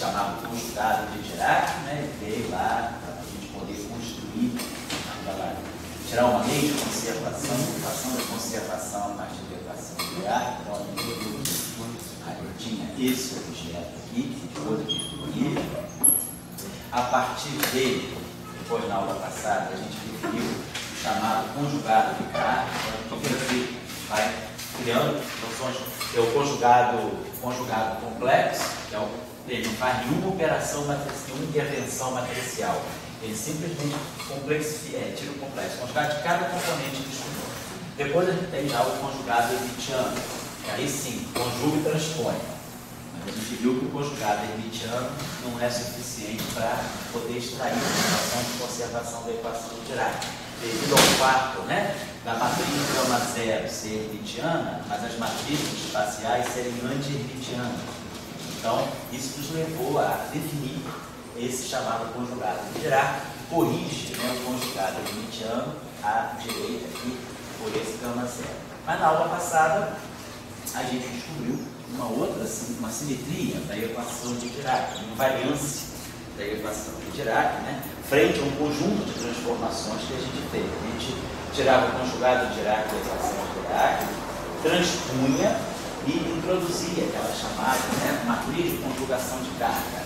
chamado conjugado de Dirac, né? Ele veio lá para a gente poder construir, tirar uma lei de conservação, equação de conservação a partir da equação de Dirac. Então, a gente viu que tinha esse objeto aqui, que foi definido. A partir dele, depois na aula passada, a gente definiu o chamado conjugado de carga. Então, ele vai criando noções. É o conjugado complexo, que ele não faz nenhuma operação matricial, nenhuma intervenção matricial. Ele simplesmente tira o complexo. Conjugado de cada componente do estudo. Depois a gente tem já o conjugado hermitiano, que aí sim, conjuga e transpõe. Mas a gente viu que o conjugado hermitiano não é suficiente para poder extrair a equação de conservação da equação de Dirac. Devido ao fato, né, da matriz gama zero ser hermitiana, mas as matrizes espaciais serem anti-hermitianas. Então, isso nos levou a definir esse chamado conjugado de Dirac, que corrige, né, o conjugado hermitiano à direita aqui por esse gama zero. Mas na aula passada, a gente descobriu uma simetria da equação de Dirac, uma invariância da equação de Dirac, né, frente a um conjunto de transformações que a gente fez. A gente tirava o conjugado de Dirac da equação de Dirac, transpunha e introduzia aquela chamada, né, matriz de conjugação de carga,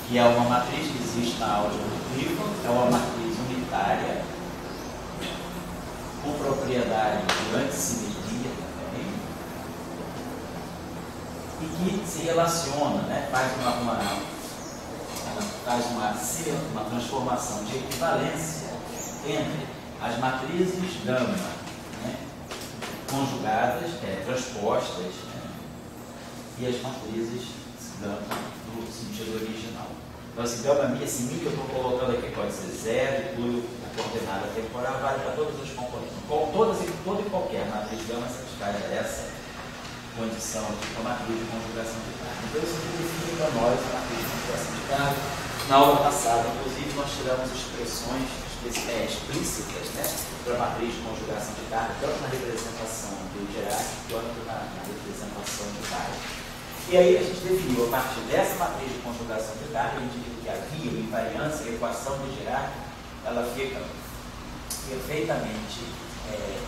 que é uma matriz que existe na álgebra do Newton, é uma matriz unitária com propriedade de antissimetria também, e que se relaciona, né, faz uma transformação de equivalência entre as matrizes gama, né, conjugadas, transpostas, né, e as matrizes gama do sentido original. Então, esse gama mi, esse mi que eu estou colocando aqui pode ser zero, e tudo, a coordenada temporal vale para todas as componentes. Toda e qualquer matriz gama satisfaz essa condição de matriz de conjugação de carga. Então, isso define para nós a matriz de conjugação de carga. Na aula passada, inclusive, nós tiramos expressões explícitas, né, para a matriz de conjugação de carga, tanto na representação do Dirac quanto na representação de carga. E aí a gente definiu, a partir dessa matriz de conjugação de carga, a gente viu que havia invariância, a equação de Dirac, ela fica perfeitamente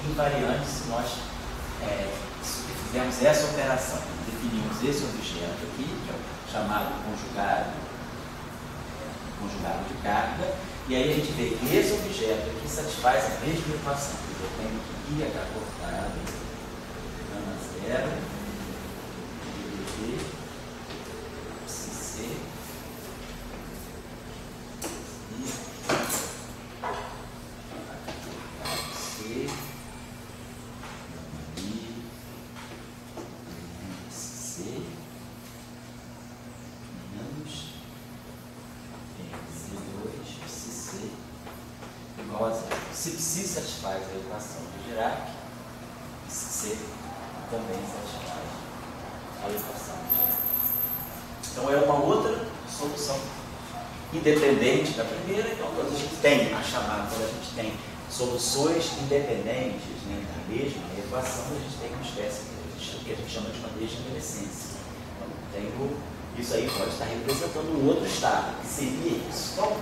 invariante se nós fizermos essa operação. Definimos esse objeto aqui, que é o chamado conjugado de carga, e aí a gente vê que esse objeto aqui satisfaz a mesma equação. Eu tenho que I H cortado, gama zero, dividir C, se psi satisfaz a equação de Dirac, C também satisfaz a equação de Dirac. Então é uma outra solução independente da primeira. Então quando a gente tem quando a gente tem soluções independentes, né, da mesma equação, a gente tem uma espécie que a gente chama de uma degenerescência. Então, isso aí pode estar representando um outro estado, que seria isso. Então,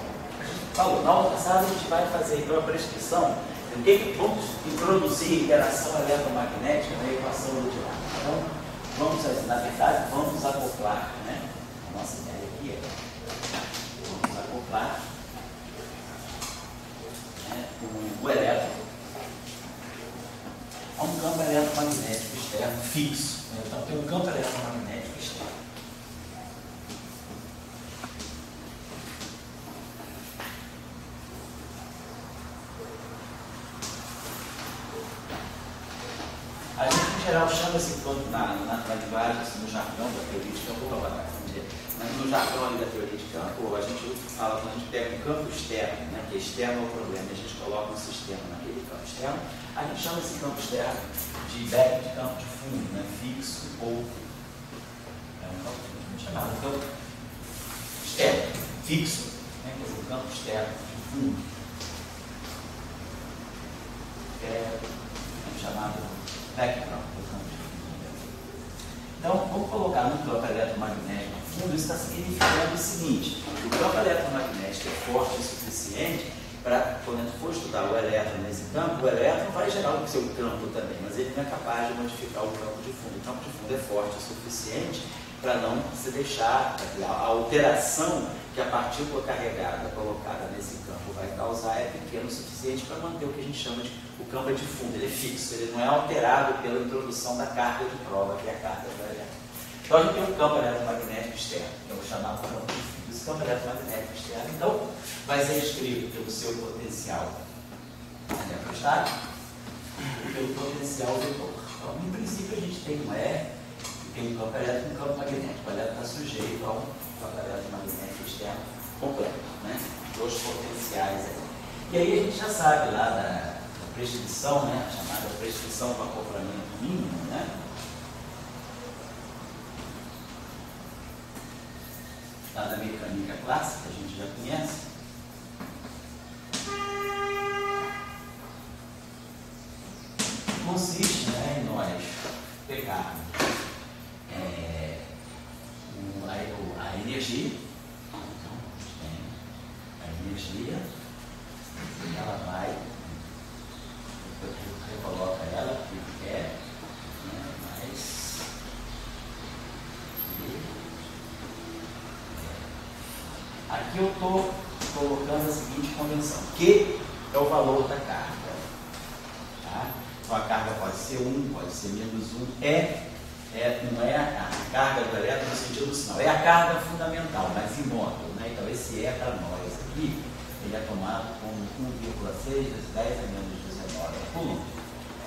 falou, na aula passada a gente vai fazer então a prescrição do que vamos introduzir interação eletromagnética na equação do Dirac. Então, na verdade, vamos acoplar, né? A nossa ideia aqui é vamos acoplar, né, o elétron a um campo eletromagnético externo fixo. Então, tem um campo eletromagnético externo. A gente, em geral, chama esse campo na linguagem, assim, no jargão da teoria de campo, mas no jargão da teoria de campo, a gente fala, quando a gente pega um campo externo, né, que externo é o problema, a gente coloca um sistema naquele campo externo, a gente chama esse campo externo de campo de fundo, né, fixo ou chamado campo externo, fixo, né, quer dizer, campo externo de fundo, chamado background do campo de fundo. Então, vamos colocar no campo eletromagnético fundo, isso está significando o seguinte: o campo eletromagnético é forte o suficiente para, quando a gente for estudar o elétron nesse campo, o elétron vai gerar o seu campo também, mas ele não é capaz de modificar o campo de fundo. O campo de fundo é forte o suficiente para não se deixar, a alteração que a partícula carregada colocada nesse campo vai causar é pequeno o suficiente para manter o que a gente chama de o campo de fundo. Ele é fixo, ele não é alterado pela introdução da carga de prova, que é a carga do elétron. Então a gente tem um campo eletromagnético externo, que eu vou chamar de campo de fundo. Esse campo eletromagnético externo, então, vai ser escrito pelo seu potencial eletrostático e pelo potencial vetor. Então, em princípio, a gente tem um E, tem um campo elétrico e um campo magnético. O elétron está sujeito a um campo eletromagnético externo completo, né? Dois potenciais aí. E aí a gente já sabe lá da prescrição, né? A chamada prescrição do acoplamento mínimo, né? Lá da mecânica clássica, a gente já conhece. Consiste, né, em nós pegarmos a energia. Então, a gente tem a energia, e ela vai, recoloca ela aqui que quer, né, mais aqui eu estou colocando a seguinte convenção: Q é o valor da carga. Tá? Então a carga pode ser 1, pode ser menos 1. Não é a carga do elétron no sentido do sinal, é a carga fundamental, mas imóvel. Né? Então esse para nós aqui, ele é tomado como 1,6 vezes 10 a menos 19 coulomb.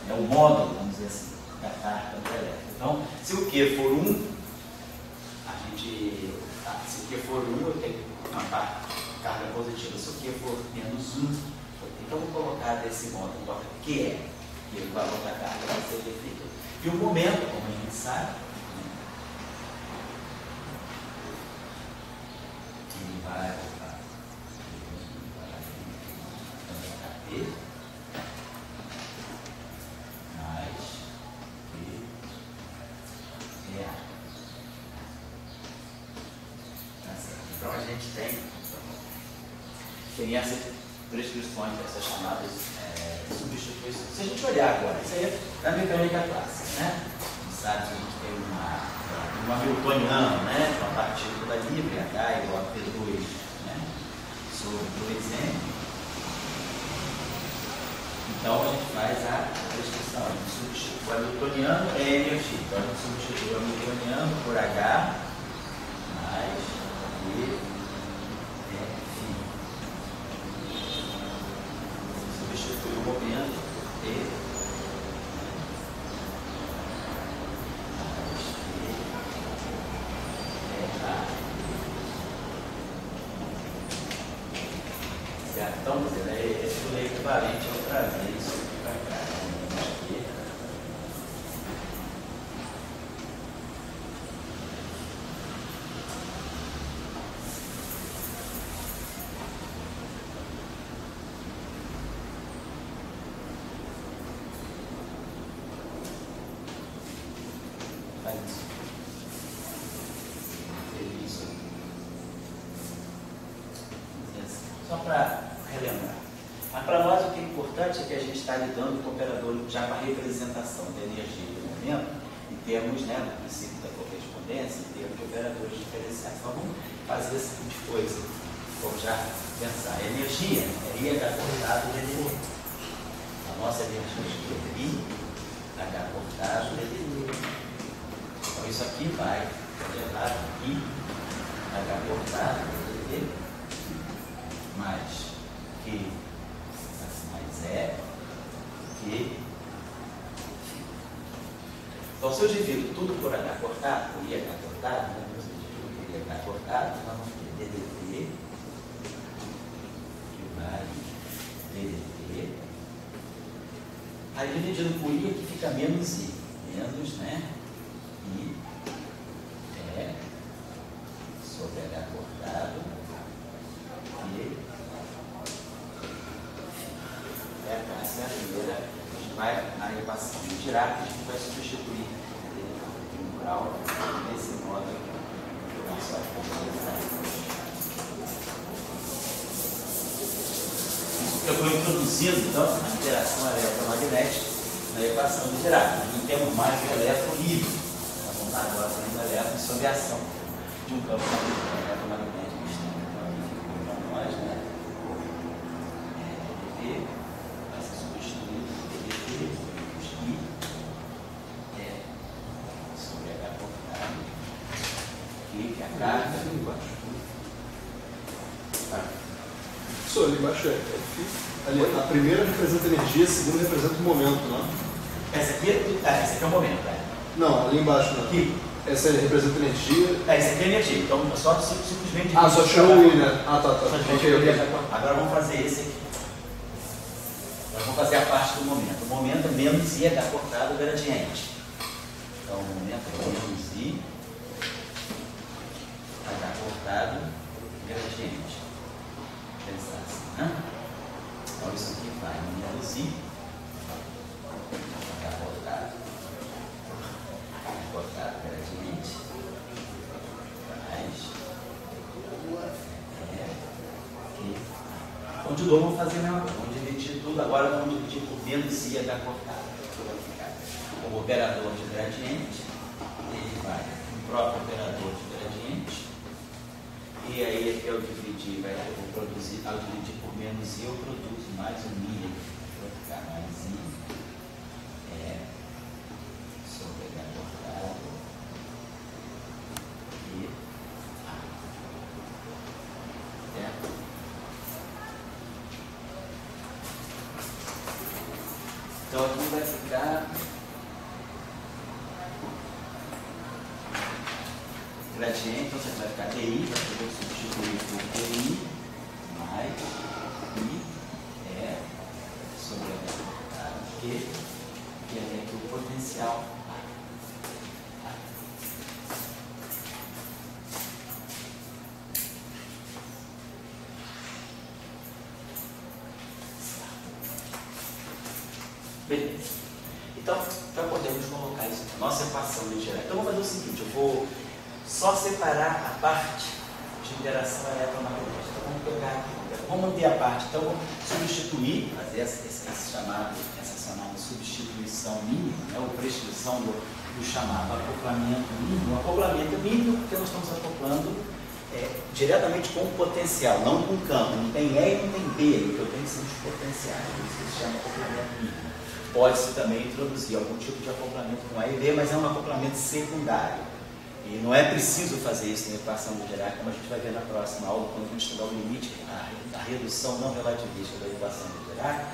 É o módulo, vamos dizer assim, da carga do elétron. Então, se o Q for 1, se o Q for 1, eu tenho uma carga positiva. Se o Q for menos 1, então vou colocar desse modo, coloca que é, e o valor da carga vai ser definido. E o momento, como a gente sabe, ele vai para T mais T A. Então a gente tem essas prescrições, essas chamadas substituições. Se a gente olhar agora, isso aí é da mecânica clássica, né? A gente sabe que a gente tem uma Hamiltoniana, né? Uma partícula livre, H igual a P2, né? Sobre 2M. Então a gente faz a prescrição, a gente substitui. O Hamiltoniano é energia, então a gente substitui o Hamiltoniano por H mais E. Substitui o momento T mais T. Certo? Então, esse é equivalente ao trazer isso aqui para cá. Só para relembrar. Mas para nós o que é importante é que a gente está lidando com o operador já com a representação da energia do momento, em termos, né, do princípio da correspondência, em termos de operadores diferenciais. Então vamos fazer a seguinte coisa, vamos já pensar. A energia é I H cortado de a nossa energia é I H cortado de Então isso aqui vai levar I H cortado de mais Q mais E, Q. Então, se eu divido tudo por H cortado, por IH cortado, né? Se eu divido por IH cortado, nós vamos ter DDT, que vai DDT. Aí, dividido por I, aqui fica menos I. Menos, né? I, E, sobre H cortado, Q. Essa é a primeira, a gente vai na equação de Dirac, a gente vai substituir o temporal nesse modo aqui. eu estou introduzindo então a interação eletromagnética na equação de Dirac. Não temos mais o elétron livre. Vamos estar agora falando do elétron sob a ação de um campo eletromagnético externo. Então aqui ficou para nós, né? EDP vai ser substituído por EDP sobre H cortado. Aqui que é a carga. Ali embaixo. Isso ali embaixo é F. Ali, a primeira representa energia, a segunda representa o momento, não? Esse aqui é o momento, né? Não, ali embaixo não. Aqui. Essa representa energia. Esse aqui é energia, então só simplesmente. Só tirou o I, né? Tá. Okay. Agora vamos fazer esse aqui. Agora vamos fazer a parte do momento. O momento é menos I H cortado gradiente. Então o momento é menos I H cortado gradiente. Pensar assim, né? Então isso aqui vai menos I H cortado gradiente mais Continuou, vamos fazer a mesma coisa. Vamos dividir tudo, agora vamos dividir por menos I H cortado. O operador de gradiente, ele vai no próprio operador de gradiente, e aí aqui eu dividir, eu vou produzir, ao dividir por menos I, eu produzo mais um I, vai ficar mais I, sobre H cortado, e A. Certo? Então aqui vai ficar gradiente, então você vai ficar DI, eu vou substituir por DI mais I sobre H cortado Q, que é aqui o potencial A. Beleza. Então, já podemos colocar isso na nossa equação de Dirac. Então, vamos fazer o seguinte, eu vou só separar a parte de interação eletromagnética. Então, vamos pegar aqui, vamos manter a parte, então vamos substituir, fazer essa chamada substituição mínima, né, ou prescrição do chamado acoplamento mínimo. O acoplamento mínimo porque nós estamos acoplando diretamente com o potencial, não com o campo. Não tem E e não tem B, que eu tenho que ser os potenciais, por isso que se chama acoplamento mínimo. Pode-se também introduzir algum tipo de acoplamento com A e B, mas é um acoplamento secundário. E não é preciso fazer isso na equação de Dirac, como a gente vai ver na próxima aula, quando a gente estudar o limite, a redução não relativista da equação de Dirac,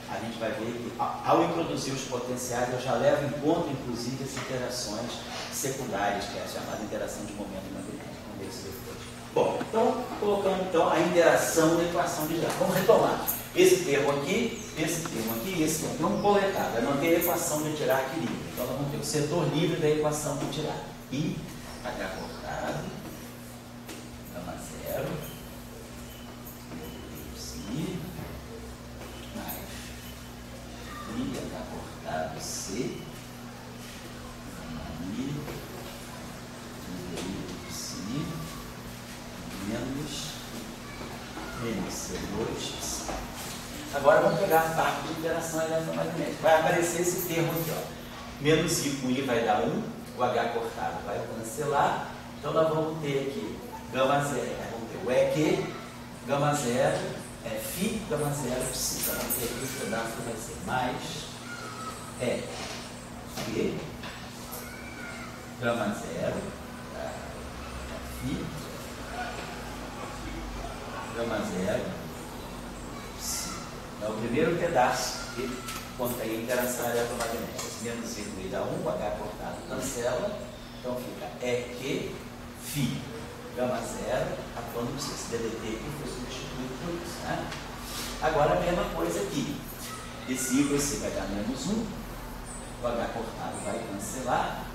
a gente vai ver que ao introduzir os potenciais, eu já levo em conta, inclusive, as interações secundárias, que é a chamada interação de momento magnético. Vamos ver isso depois. Bom, então, colocando a interação na equação de Dirac. Vamos retomar. Esse termo aqui e esse termo. Vamos coletar, vai manter a equação de Dirac livre. Então, nós vamos ter o setor livre da equação de Dirac. I H cortado, gama zero, I, mais I H cortado C, gama I, C, menos C2. Agora vamos pegar a parte de interação eletromagnética. Vai aparecer esse termo aqui, ó. Menos I com I vai dar 1. O H cortado vai cancelar, então nós vamos ter aqui gama zero, vamos ter o EQ, gama zero, Φ, gama zero, Psi. Então vamos ter aqui esse pedaço que vai ser mais EQ, gama zero, Φ, gama zero, Psi. É o primeiro pedaço que contém a interação eletromagnética. Se menos I com I dá 1, o H cortado cancela, então fica EQ, Φ, gama zero, atuando no esse DDT aqui foi substituído por isso. Né? Agora a mesma coisa aqui. Esse I com esse vai dar menos 1, o H cortado vai cancelar,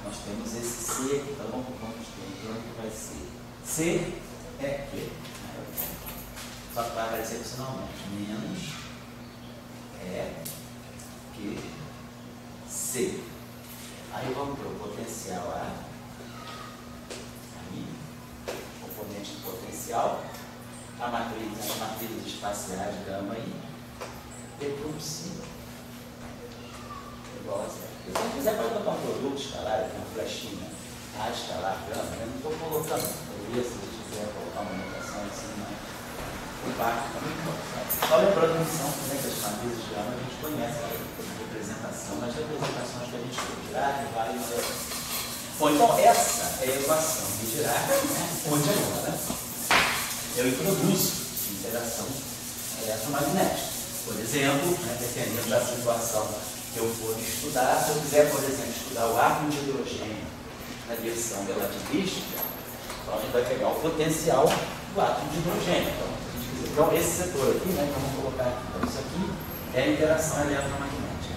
nós temos esse C aqui, então vamos ter que vai ser C, EQ, só que vai aparecer opcionalmente, menos que C. Aí vamos ter o potencial A, aí, componente do potencial, as matrizes espaciais gama e P por cima igual a zero. Se você quiser, pode botar um produto escalar, aqui uma flechinha, A escalar gama, eu não estou colocando, poderia, se você quiser colocar uma notação assim, mas o barco também pode. Só lembrando a missão também que as matrizes gama a gente conhece a representação, mas representações que a gente pode tirar, que vale zero. Bom, então essa é a equação de Dirac, né, onde agora eu introduzo interação eletromagnética. Por exemplo, né, dependendo da situação que eu for estudar, se eu quiser, por exemplo, estudar o átomo de hidrogênio na direção relativística, então a gente vai pegar o potencial do átomo de hidrogênio. Então esse setor aqui, né, que vamos colocar aqui, então isso aqui é a interação eletromagnética.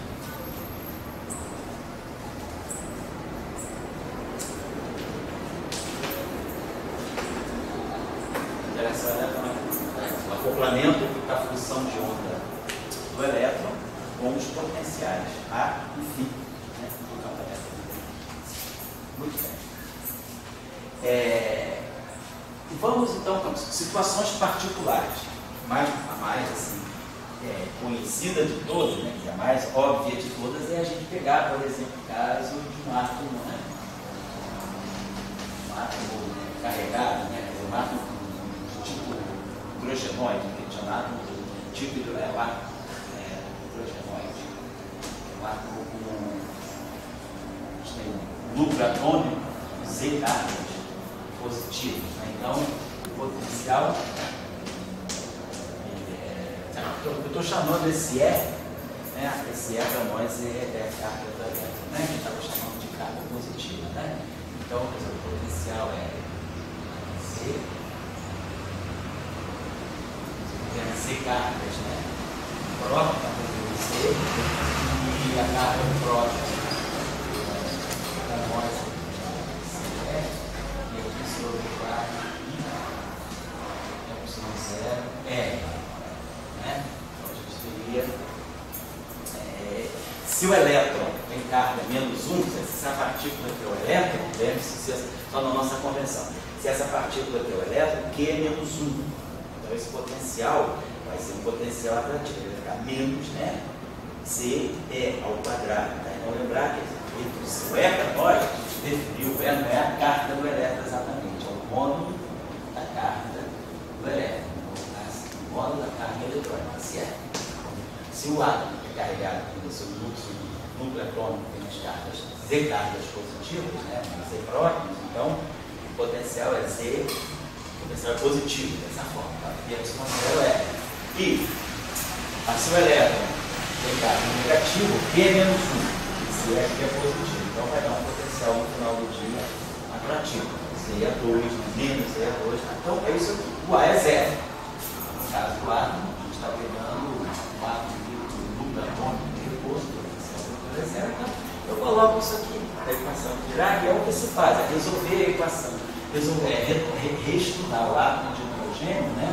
Interação eletromagnética. O acoplamento da função de onda do elétron com os potenciais A e φ, né, do campo eletromagnético. Muito bem. Vamos então para situações particulares. A mais assim, conhecida de todas, né, que é a mais óbvia de todas, é a gente pegar, por exemplo, o caso de um átomo, né, um átomo, né, carregado, né, um átomo tipo hidrogenoide, que é um átomo tipo hidrogenoide, um átomo com um núcleo atômico Z cargas positivas, né? Então o potencial eu estou chamando esse E, né? Esse E para nós é a carga do elétron, né? A gente estava chamando de carga positiva, né? Então o potencial é C cargas, né? Próton está fazendo C e a carga do próton para nós é e aqui sobre o quarto Y0 é, né? Então a gente teria se o elétron tem carga menos 1, se essa partícula aqui é o elétron, lembre-se só na nossa convenção, se essa partícula aqui é o elétron, Q é menos 1. Então esse potencial vai ser um potencial atrativo, ele vai ficar menos, né? C é ao quadrado. Tá? Então lembrar que o E para nós, a gente definiu, o E não é a carga do elétron exatamente, é o módulo da carga do elétron. O módulo da carga eletrônica, se é. Se o átomo é carregado com o seu núcleo atômico tem as cargas Z cargas positivas, né? Z prótons, então o potencial é Z, o potencial é positivo dessa forma. Tá? E Y0 é. E se o elétron tem carga negativo, Q é menos 1, se é positivo. Então vai dar um potencial no final do dia atrativo. Z é 2, menos Z é 2. Então é isso aqui. O A é 0. No caso do átomo, a gente está pegando o átomo do núcleo atômico deposto, o potencial é 0. Então eu coloco isso aqui da equação de Dirac, é o que se faz, é resolver a equação, reestudar o átomo de hidrogênio, né?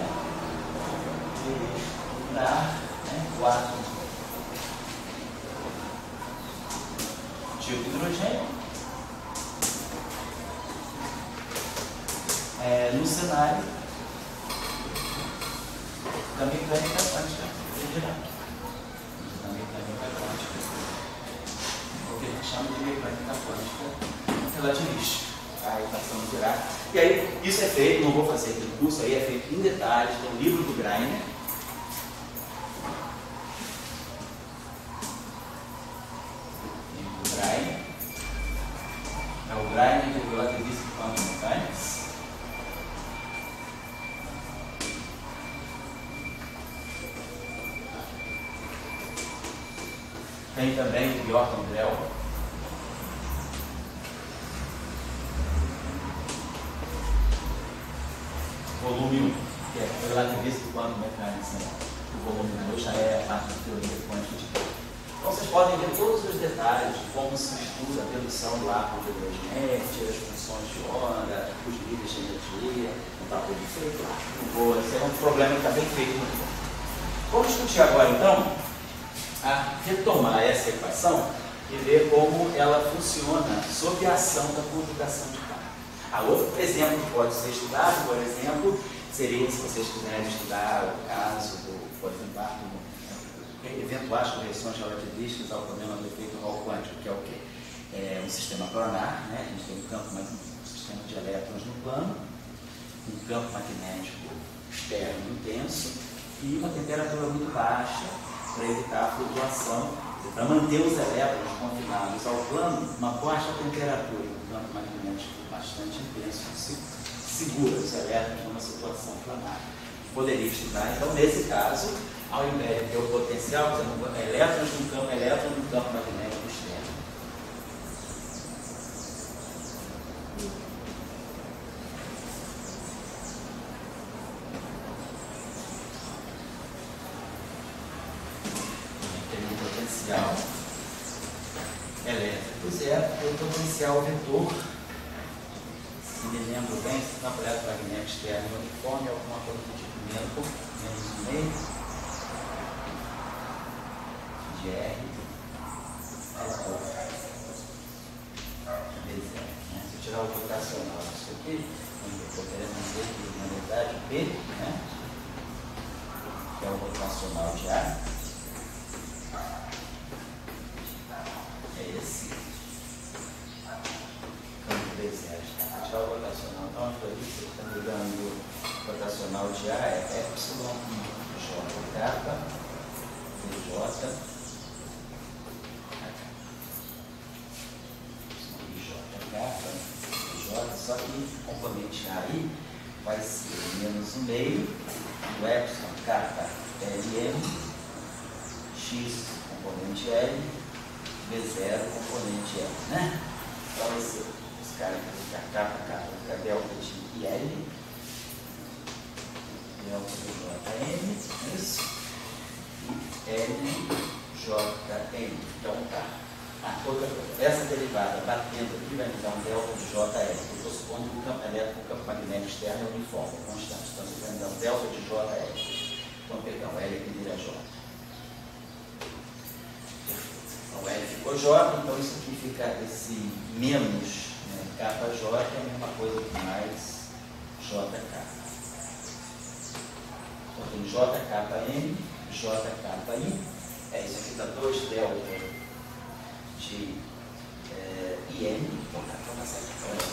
Reestudar, né, o átomo de hidrogênio no cenário da mecânica quântica de Dirac. Da mecânica quântica, o que a gente chama de mecânica quântica relativística, a equação de Dirac. E aí, isso é feito, não vou fazer aqui no curso, aí é feito em detalhes no livro do Greiner. É o Greiner de Relativistic Quantum Mechanics. Tem também o Bjorn Drell. Volume 1, que é Relativistic Quantum Mechanics. Né? O volume 2 já é a parte da teoria quântica. Então vocês podem ver todos os detalhes de como se estuda a redução do átomo de hidrogênio, as funções de onda, os níveis de energia. Não está tudo feito lá. Esse é um problema que está bem feito no livro. Vamos discutir agora então a retomar essa equação e ver como ela funciona sob a ação da conjugação de carga. Outro exemplo que pode ser estudado, por exemplo, seria, se vocês quiserem estudar o caso por exemplo, eventuais correções relativísticas ao problema do efeito Hall quântico, que é o quê? É um sistema planar, né? A gente tem um campo, um sistema de elétrons no plano, um campo magnético externo intenso e uma temperatura muito baixa para evitar a flutuação, para manter os elétrons confinados ao plano, uma baixa temperatura e um campo magnético bastante intenso segura os elétrons numa situação planar. Poderia estudar, então, nesse caso, ao invés de ter o potencial, por exemplo, elétrons no campo magnético externo. Tem um potencial elétrico zero, tem um potencial vetor. Se me lembro bem, se o campo eletromagnético externo uniforme é alguma coisa do tipo menos 1,5 de R vezes R. Se eu tirar o rotacional disso aqui, queremos dizer que, na verdade, P, né, que é o rotacional de A, é esse campo vezes R. Se eu tirar o rotacional, então, você está ligando o rotacional de A é epsilon J kappa J J, só que o componente A aí vai ser menos 1,5 do epsilon kappa Lm x componente L V0 componente L, né? Então vai ser os caras que vão ficar kappa, ficar delta de L, delta de Jm, isso, e LJM. Então tá. Outra coisa, essa derivada batendo aqui vai me dar um delta de JL. Eu estou supondo que o campo elétrico, o campo magnético externo é uniforme, é constante. Então você vai me dar um delta de JL. Então perdão, L aqui vira J. Então L ficou J, então isso aqui fica esse menos, né, KJ é a mesma coisa que mais JK. Então tem JKM, JKI, isso aqui dá 2 delta de IN, vamos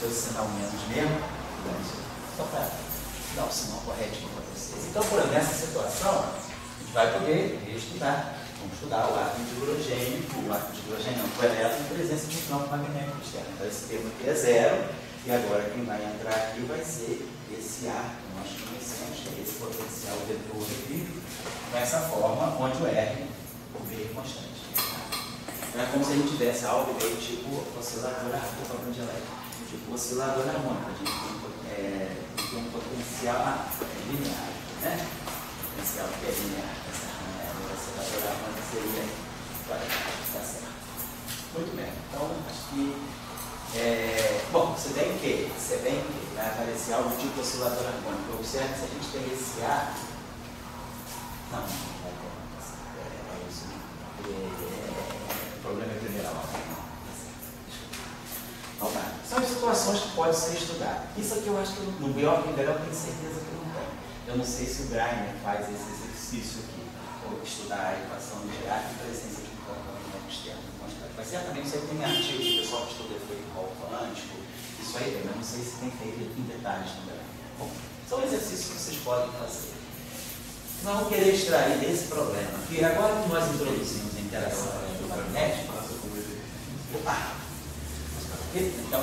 ter o sinal menos mesmo, só para dar o sinal correto para vocês. Então, por exemplo, nessa situação, a gente vai poder estudar. Vamos estudar o átomo de hidrogênio, o elétron em presença de um campo magnético externo. Então, esse termo aqui é zero, e agora quem vai entrar aqui vai ser esse A que nós conhecemos, que é esse potencial vetor aqui, nessa forma, onde o R, o B é constante. É como se a gente tivesse algo meio tipo oscilador harmônico, tipo oscilador harmônico. A gente tem um potencial linear, né? Potencial que é linear. O oscilador harmônico seria. Está certo. Muito bem. Então, acho que. Bom, se bem que vai aparecer algo tipo oscilador harmônico. Observe se a gente tem esse A. Não vai ter. Isso. O problema é general. Então, tá. São situações que podem ser estudadas. Isso aqui eu acho que no biólogo em geral eu tenho certeza que não tem. Eu não sei se o Greiner faz esse exercício aqui, ou estudar a equação de Dirac em presença de um campo magnético externo constante. Mas certamente isso aí tem artigos do pessoal que estuda efeito Hall quântico, isso aí tem, mas não sei se tem feito em detalhes também. Bom, são exercícios que vocês podem fazer. Nós vamos querer extrair desse problema, que agora que nós introduzimos a interação magnética, então,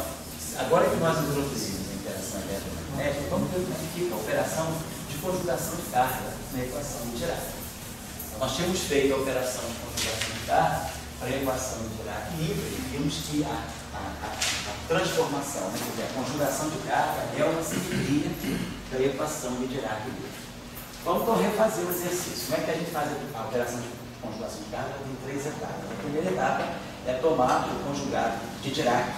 agora que nós introduzimos a interação eletromagnética, vamos ver como é que fica a operação de conjugação de carga na equação de Dirac. Nós tínhamos feito a operação de conjugação de carga para a equação de Dirac livre e vimos que a transformação, né, quer dizer, a conjugação de carga é uma seguidinha da equação de Dirac livre. Vamos então refazer o exercício. Como é que a gente faz a operação de conjugação de carga? Tem 3 etapas. A primeira etapa é tomar o conjugado de Dirac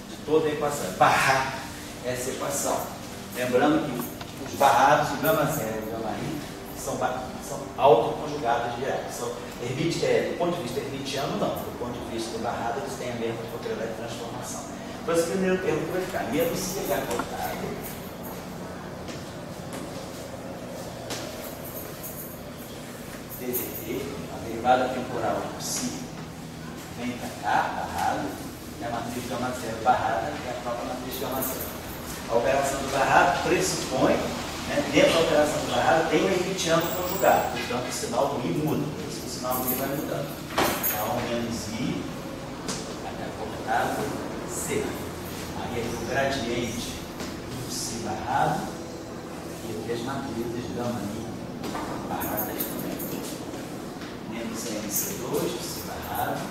de toda a equação, barrar essa equação. Lembrando que os barrados, o gama zero e o gama i, são autoconjugados de Dirac. Do ponto de vista hermitiano, não. Do ponto de vista do barrado, eles têm a mesma propriedade de transformação. Então, esse primeiro termo que vai ficar menos CH cortado C, a derivada temporal do psi vem para cá, barrado, e a matriz gama zero barrada, que é a própria matriz gama zero. A operação do barrado pressupõe, né, dentro da operação do barrado tem um Hermitiano conjugado, portanto o sinal do I muda, por isso que o sinal do I vai mudando. Então, menos I, até cortado, C. Aí o gradiente do psi barrado e aqui as matrizes gama I barradas também. Menos MC2, psi barrado.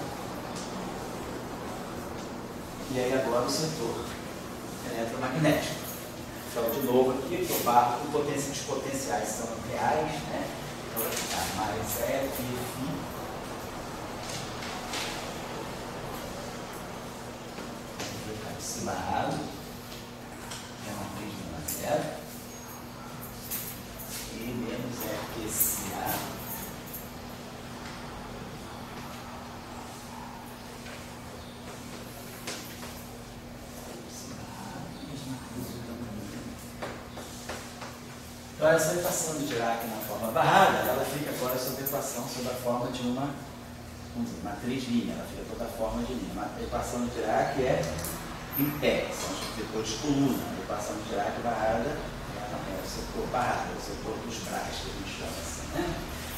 E aí agora o setor eletromagnético. Então, de novo aqui, que eu barro com os potenciais são reais, né? Então vai ficar mais F, psi barrado, é uma matriz de 1 a 0, e menos FCA, então essa equação de Dirac na forma barrada, ela fica agora sob equação sob a forma de uma matriz linha, ela fica toda a forma de linha. A equação de Dirac é em pé, são os vetores coluna. A equação de Dirac barrada é o setor barrado, é o setor dos braços que a gente chama assim, né?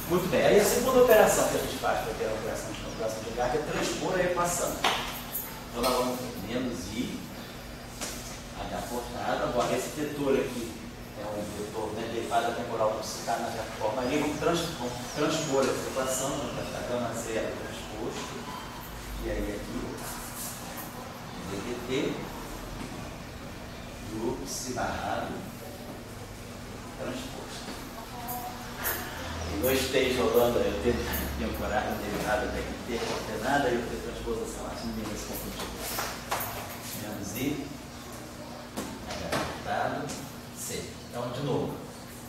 Muito bem, aí a segunda operação que a gente faz para ter a operação de Dirac é transpor a equação. Então nós vamos ter menos I, H cortado, agora esse vetor aqui é um vetor, né, derivada temporal do psi na forma aí, vamos transpor essa equação, vai ficar gama zero transposto, e aí aqui DT do psi barrado transposto. Tem dois T's rolando aí, o T temporário, derivada da T coordenada e o T transposição, acho que ninguém vai se confundir. Menos I, H cortado, C. Então, de novo,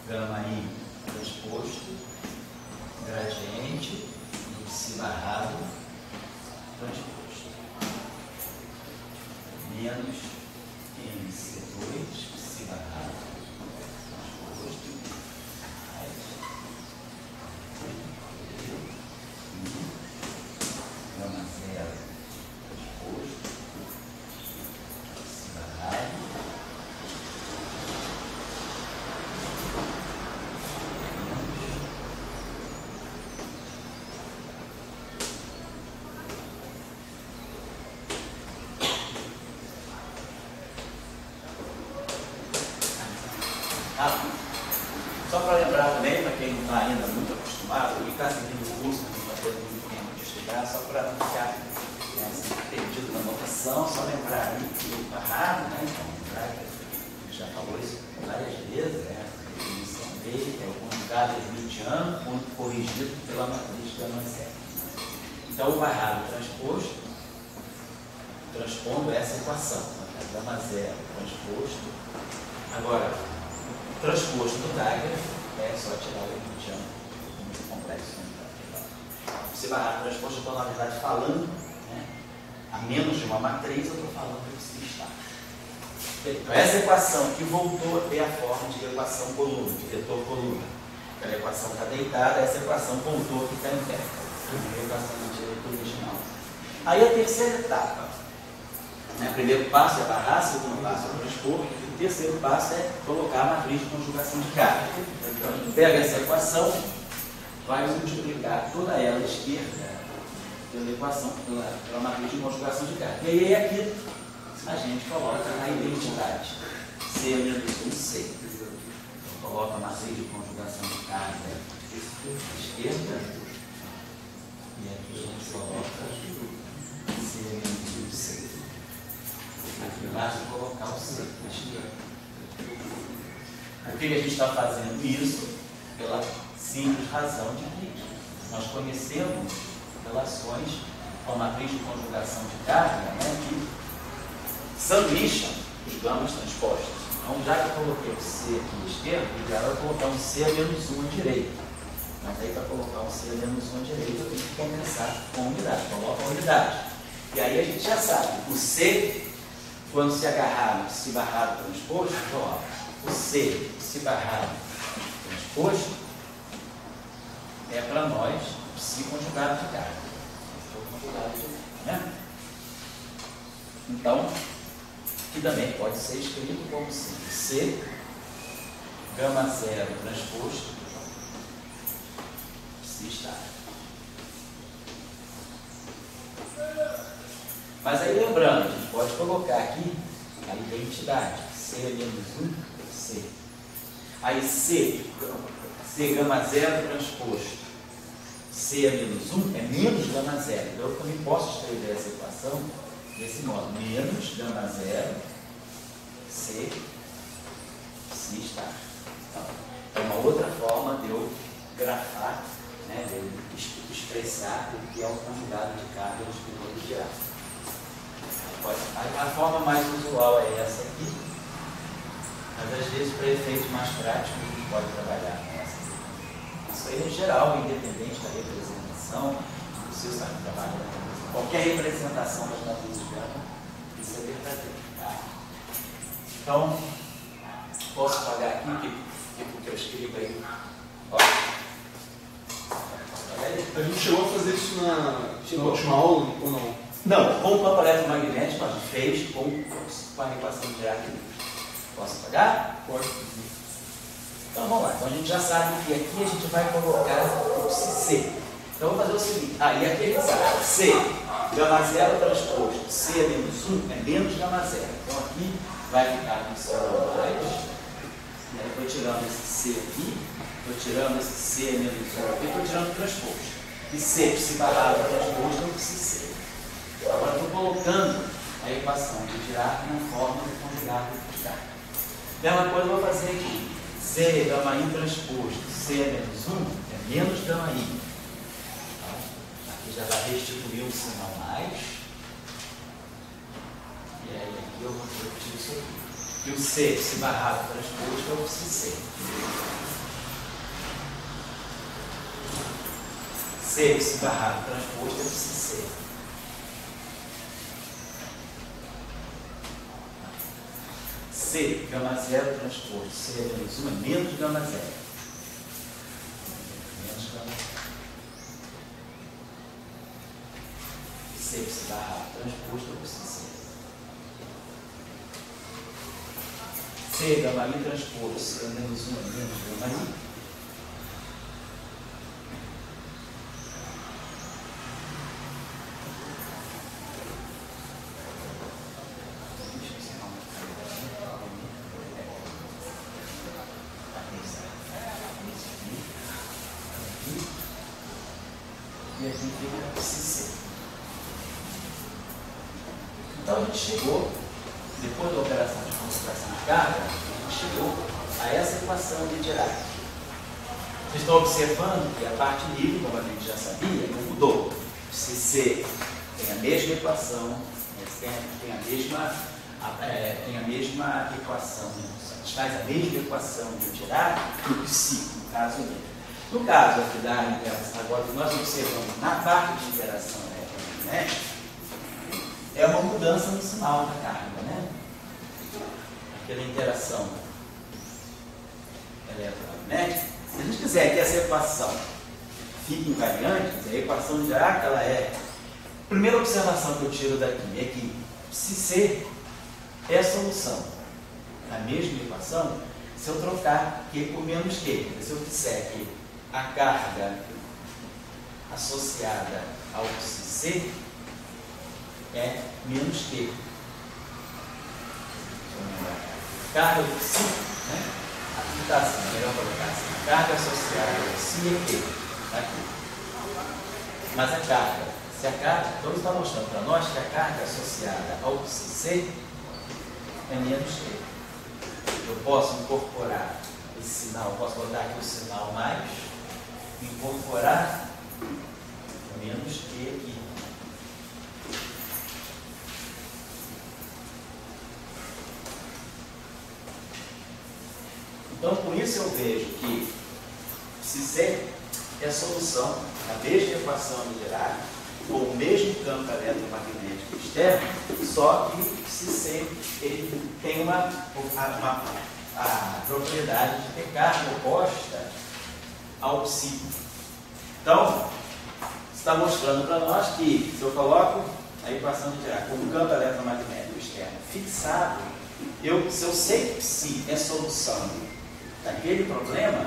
gama I transposto, gradiente do psi barrado transposto. Menos MC2, psi barrado transposto. Gama zero transposto, psi barrado. Só para lembrar também, para quem não está ainda muito acostumado, e está seguindo o curso, não está tendo muito tempo de estudar, só para não ficar perdido na notação, só lembrar aí que o barrado, né? Então, lembrar que já falou isso várias vezes, né? A definição dele é o conjugado hermitiano corrigido pela matriz gama zero. Então, o barrado transposto, transpondo essa equação, gama zero transposto. Agora, transposto do Dagger é só tirar o hermitiano, muito complexo. Você barrado transposto, eu estou, na verdade, falando, né, a menos de uma matriz, eu estou falando que psi está. Então, essa equação que voltou a ter a forma de equação coluna, de vetor coluna. A equação está deitada, essa equação voltou a ficar em pé. A equação de direito original. Aí a terceira etapa. Né, o primeiro passo é barrar, o segundo passo é transpor. O terceiro passo é colocar a matriz de conjugação de carga. Então, a gente pega essa equação, vai multiplicar toda ela à esquerda pela equação, pela matriz de conjugação de carga. E aí aqui a gente coloca a identidade. C menos 1C. Então, coloca a matriz de conjugação de carga à esquerda. E aqui a gente coloca C menos 1C. Aqui embaixo colocar o C na esquerda. Por que a gente está fazendo isso? Pela simples razão de que nós conhecemos relações com a matriz de conjugação de carga, né, que sanduícham os gamas transpostos. Então, já que eu coloquei o C aqui à esquerda, o ideal é colocar um C menos 1 à direita. Mas aí, para colocar um C menos 1 à direita, eu tenho que começar com a unidade. Coloca a unidade. E aí a gente já sabe, o C, quando se agarrar no psi barrado transposto, coloca o C, psi barrado transposto, é para nós psi conjugado de carga. Né? Então, que também pode ser escrito como C gama zero transposto psi estático. Mas aí lembrando, a gente pode colocar aqui a identidade, C menos 1, C. Aí C gama zero transposto C menos 1 é menos gama zero. Então eu também posso escrever essa equação desse modo, menos gama zero C psi estático. Então, é uma outra forma de eu grafar, né, de eu expressar o que é o conjugado de carga dos pilotos de ar. A forma mais usual é essa aqui, mas às vezes para efeitos mais práticos a gente pode trabalhar com essa. Isso aí em geral, independente da representação, do seu saber de trabalho, qualquer representação das matrizes de gama, isso é verdadeiro. Tá? Então, posso apagar aqui, porque eu escrevo aí. Ó. A gente chegou a fazer isso na última aula ou não? Não, com o campo eletromagnético a gente fez com a equação de ar livre. Posso apagar? Pode. Então vamos lá. Então a gente já sabe que aqui a gente vai colocar o C. Então eu vou fazer o seguinte. E aqui ele sabe. C, gama zero transposto. C menos 1 é menos gama zero. Então aqui vai ficar com C mais. Estou tirando esse C aqui. Estou tirando esse C menos 1 aqui. Estou tirando o transposto. E C, psi barrado transposto, é o psi C. Agora estou colocando a equação de Dirac na forma do conjugado de Dirac. Mesma coisa eu vou fazer aqui. C gama I transposto C menos 1 é menos gama I. Então, aqui já vai restituir um sinal mais. E aí aqui eu vou repetir isso aqui. E o C, psi barrado transposto, é o psi C. C, psi barrado transposto, é o psi C. C, gama zero transposto, C menos 1 é menos gama zero. Menos gama zero. C, psi barrado transposto, é o psi C. C, gama I transposto, C menos 1 é menos gama I. E aqui fica psi C. Então a gente chegou, depois da operação de concentração de carga, a gente chegou a essa equação de Dirac. Vocês estão observando que a parte livre, como a gente já sabia, não mudou. Psi C tem a mesma equação, tem a mesma equação, satisfaz a mesma equação de Dirac do psi, no caso livre. No caso aqui da interação, agora que nós observamos na parte de interação eletromagnética, é uma mudança no sinal da carga, né? Aquela interação eletromagnética. Se a gente quiser que essa equação fique invariante, a equação de Dirac, ela é... A primeira observação que eu tiro daqui é que psi C é a solução da mesma equação se eu trocar Q por menos Q. Se eu disser que a carga associada ao psi C é menos Q. Carga do psi, né? Aqui está assim, melhor colocar assim. A carga associada ao psi é Q. Está aqui. Mas a carga, então ele está mostrando para nós que a carga associada ao psi C é menos Q. Eu posso incorporar esse sinal, posso botar aqui o sinal mais, incorporar menos Q aqui. Então, por isso eu vejo que psi C é a solução da mesma equação de Dirac, com o mesmo campo eletromagnético externo, só que psi C ele tem a propriedade de ter carga oposta ao psi. Então, está mostrando para nós que, se eu coloco a equação de Dirac como campo eletromagnético externo fixado, se eu sei que psi é solução daquele problema,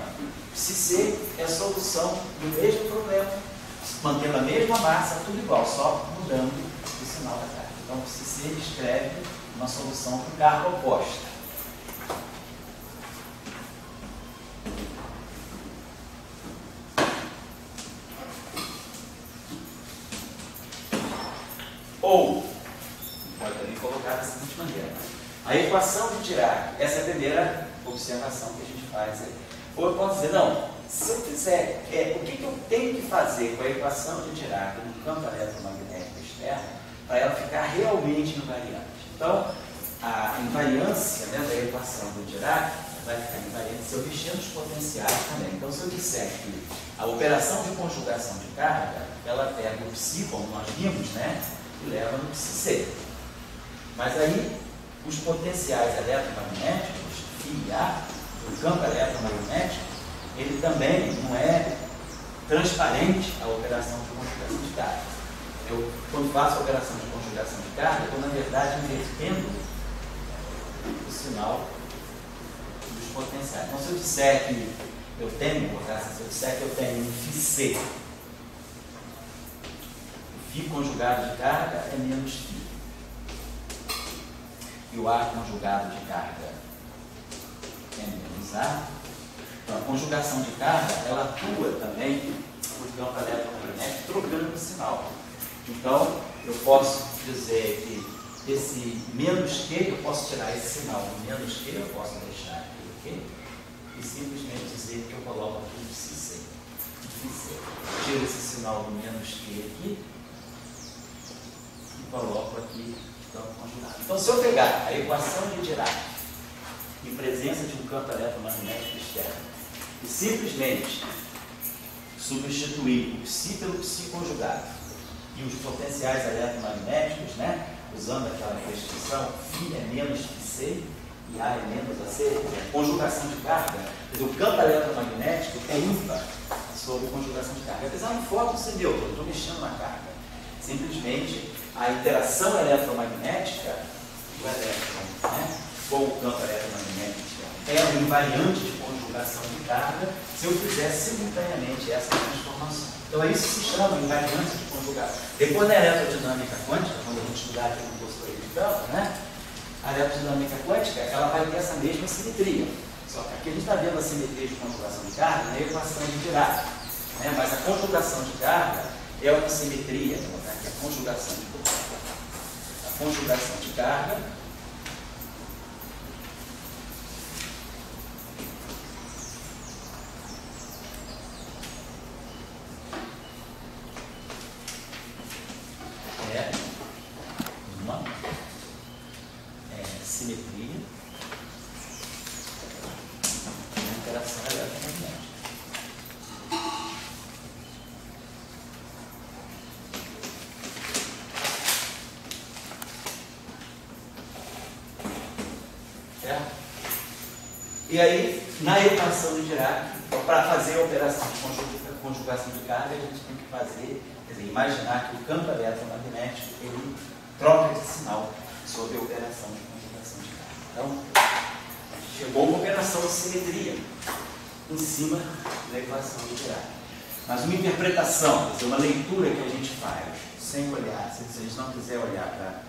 psi C é solução do mesmo problema, mantendo a mesma massa, tudo igual, só mudando o sinal da carga. Então, psi C descreve uma solução com carga oposta. Ou, pode também colocar da seguinte maneira: a equação de Dirac, essa é a primeira observação que a gente faz aí. Ou eu posso dizer, não, se eu quiser, o que eu tenho que fazer com a equação de Dirac no campo eletromagnético externo para ela ficar realmente invariante? Então, a invariância, né, da equação do Dirac vai ficar invariante se eu mexer nos potenciais também. Então, se eu disser que a operação de conjugação de carga, ela pega o psi, como nós vimos, né, e leva no psi C. Mas aí, os potenciais eletromagnéticos, φ e A, do campo eletromagnético, ele também não é transparente à operação de conjugação de carga. Eu, quando faço a operação de conjugação de carga, estou, na verdade, invertendo o sinal dos potenciais. Então, se eu disser que eu tenho, se eu disser que eu tenho um φC, o φ conjugado de carga é menos φ. E o A conjugado de carga é menos A. Então, a conjugação de carga, ela atua também no campo eletromagnético, trocando o sinal. Então, eu posso dizer que esse menos Q, eu posso tirar esse sinal do menos Q, eu posso deixar aqui o Q, e simplesmente dizer que eu coloco aqui o psi-C. Tiro esse sinal do menos Q aqui e coloco aqui o campo conjugado. Então, se eu pegar a equação de Dirac em presença de um campo eletromagnético externo e simplesmente substituir o psi pelo psi conjugado e os potenciais eletromagnéticos, né, usando aquela restrição, φ é menos φC e A é menos AC, conjugação de carga, o campo eletromagnético é ímpar sobre conjugação de carga. Apesar do fóton ser neutro, eu estou mexendo na carga. Simplesmente a interação eletromagnética do elétron, né, com o campo eletromagnético é uma invariante de conjugação de carga se eu fizer simultaneamente essa transformação. Então, isso se chama invariância de conjugação. Depois da eletrodinâmica quântica, quando a gente estudar aqui no curso de campo, né, a eletrodinâmica quântica, ela vai ter essa mesma simetria. Só que aqui a gente está vendo a simetria de conjugação de carga na equação de Dirac, né, mas a conjugação de carga é uma simetria, né, que é a conjugação de carga é uma simetria de interação eletromagnética. Certo? E aí, na equação de Dirac, para fazer a operação de conjugação de carga, a gente tem que fazer, quer dizer, imaginar que o campo eletromagnético ele troca de sinal sobre a operação de conjugação de carga. Então, chegou uma operação de simetria em cima da equação de Dirac. Mas uma interpretação, quer dizer, uma leitura que a gente faz sem olhar, se a gente não quiser olhar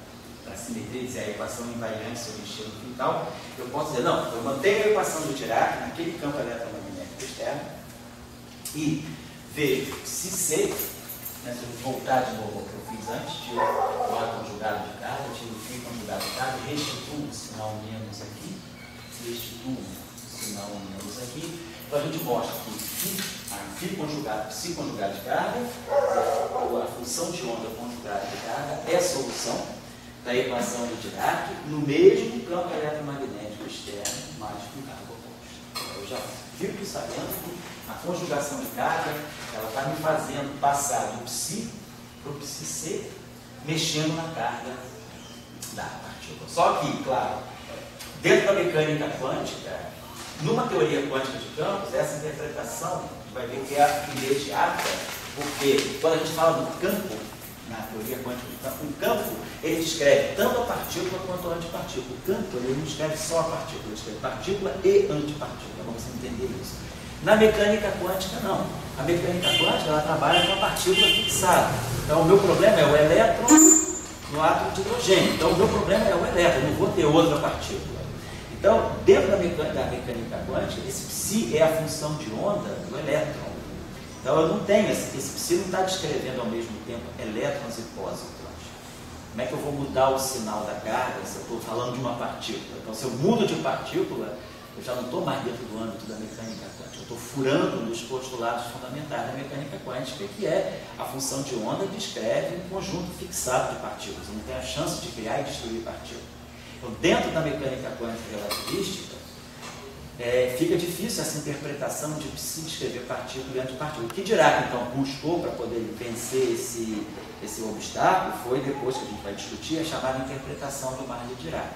para a simetria e dizer a equação invariante sobre o estilo e tal, eu posso dizer, não, eu mantenho a equação de Dirac naquele campo eletromagnético externo e vejo se C, né, se eu voltar de novo ao que eu fiz antes, tiro o A conjugado de carga, tiro o φ conjugado de carga, restituo o sinal menos aqui, restituo o sinal menos aqui. Então a gente mostra que φ conjugado, psi conjugado de carga, a função de onda conjugada de carga é a solução da equação de Dirac no mesmo campo eletromagnético externo, mas com carga oposta. Eu já fico sabendo que a conjugação de carga ela está me fazendo passar do psi para o psi-C, mexendo na carga da partícula. Só que, claro, dentro da mecânica quântica, numa teoria quântica de campos, essa interpretação vai ver que é imediata Porque quando a gente fala do campo, na teoria quântica do campo, o campo ele descreve tanto a partícula quanto a antipartícula. O campo ele não descreve só a partícula, ele descreve partícula e antipartícula. Vamos entender isso. Na mecânica quântica, não. A mecânica quântica ela trabalha com a partícula fixada. Então, o meu problema é o elétron no átomo de hidrogênio. Então, o meu problema é o elétron, eu não vou ter outra partícula. Então, dentro da mecânica quântica, esse psi é a função de onda do elétron. Então, eu não tenho, esse psi não está descrevendo ao mesmo tempo elétrons e pósitrons. Como é que eu vou mudar o sinal da carga se eu estou falando de uma partícula? Então, se eu mudo de partícula, eu já não estou mais dentro do âmbito da mecânica quântica, eu estou furando nos postulados fundamentais da mecânica quântica, que é a função de onda que descreve um conjunto fixado de partículas. Eu não tenho a chance de criar e destruir partículas. Então, dentro da mecânica quântica relativística, fica difícil essa interpretação de psi descrever partícula e antipartícula. O que Dirac, então, buscou para poder vencer esse obstáculo foi, depois que a gente vai discutir, a chamada interpretação do mar de Dirac.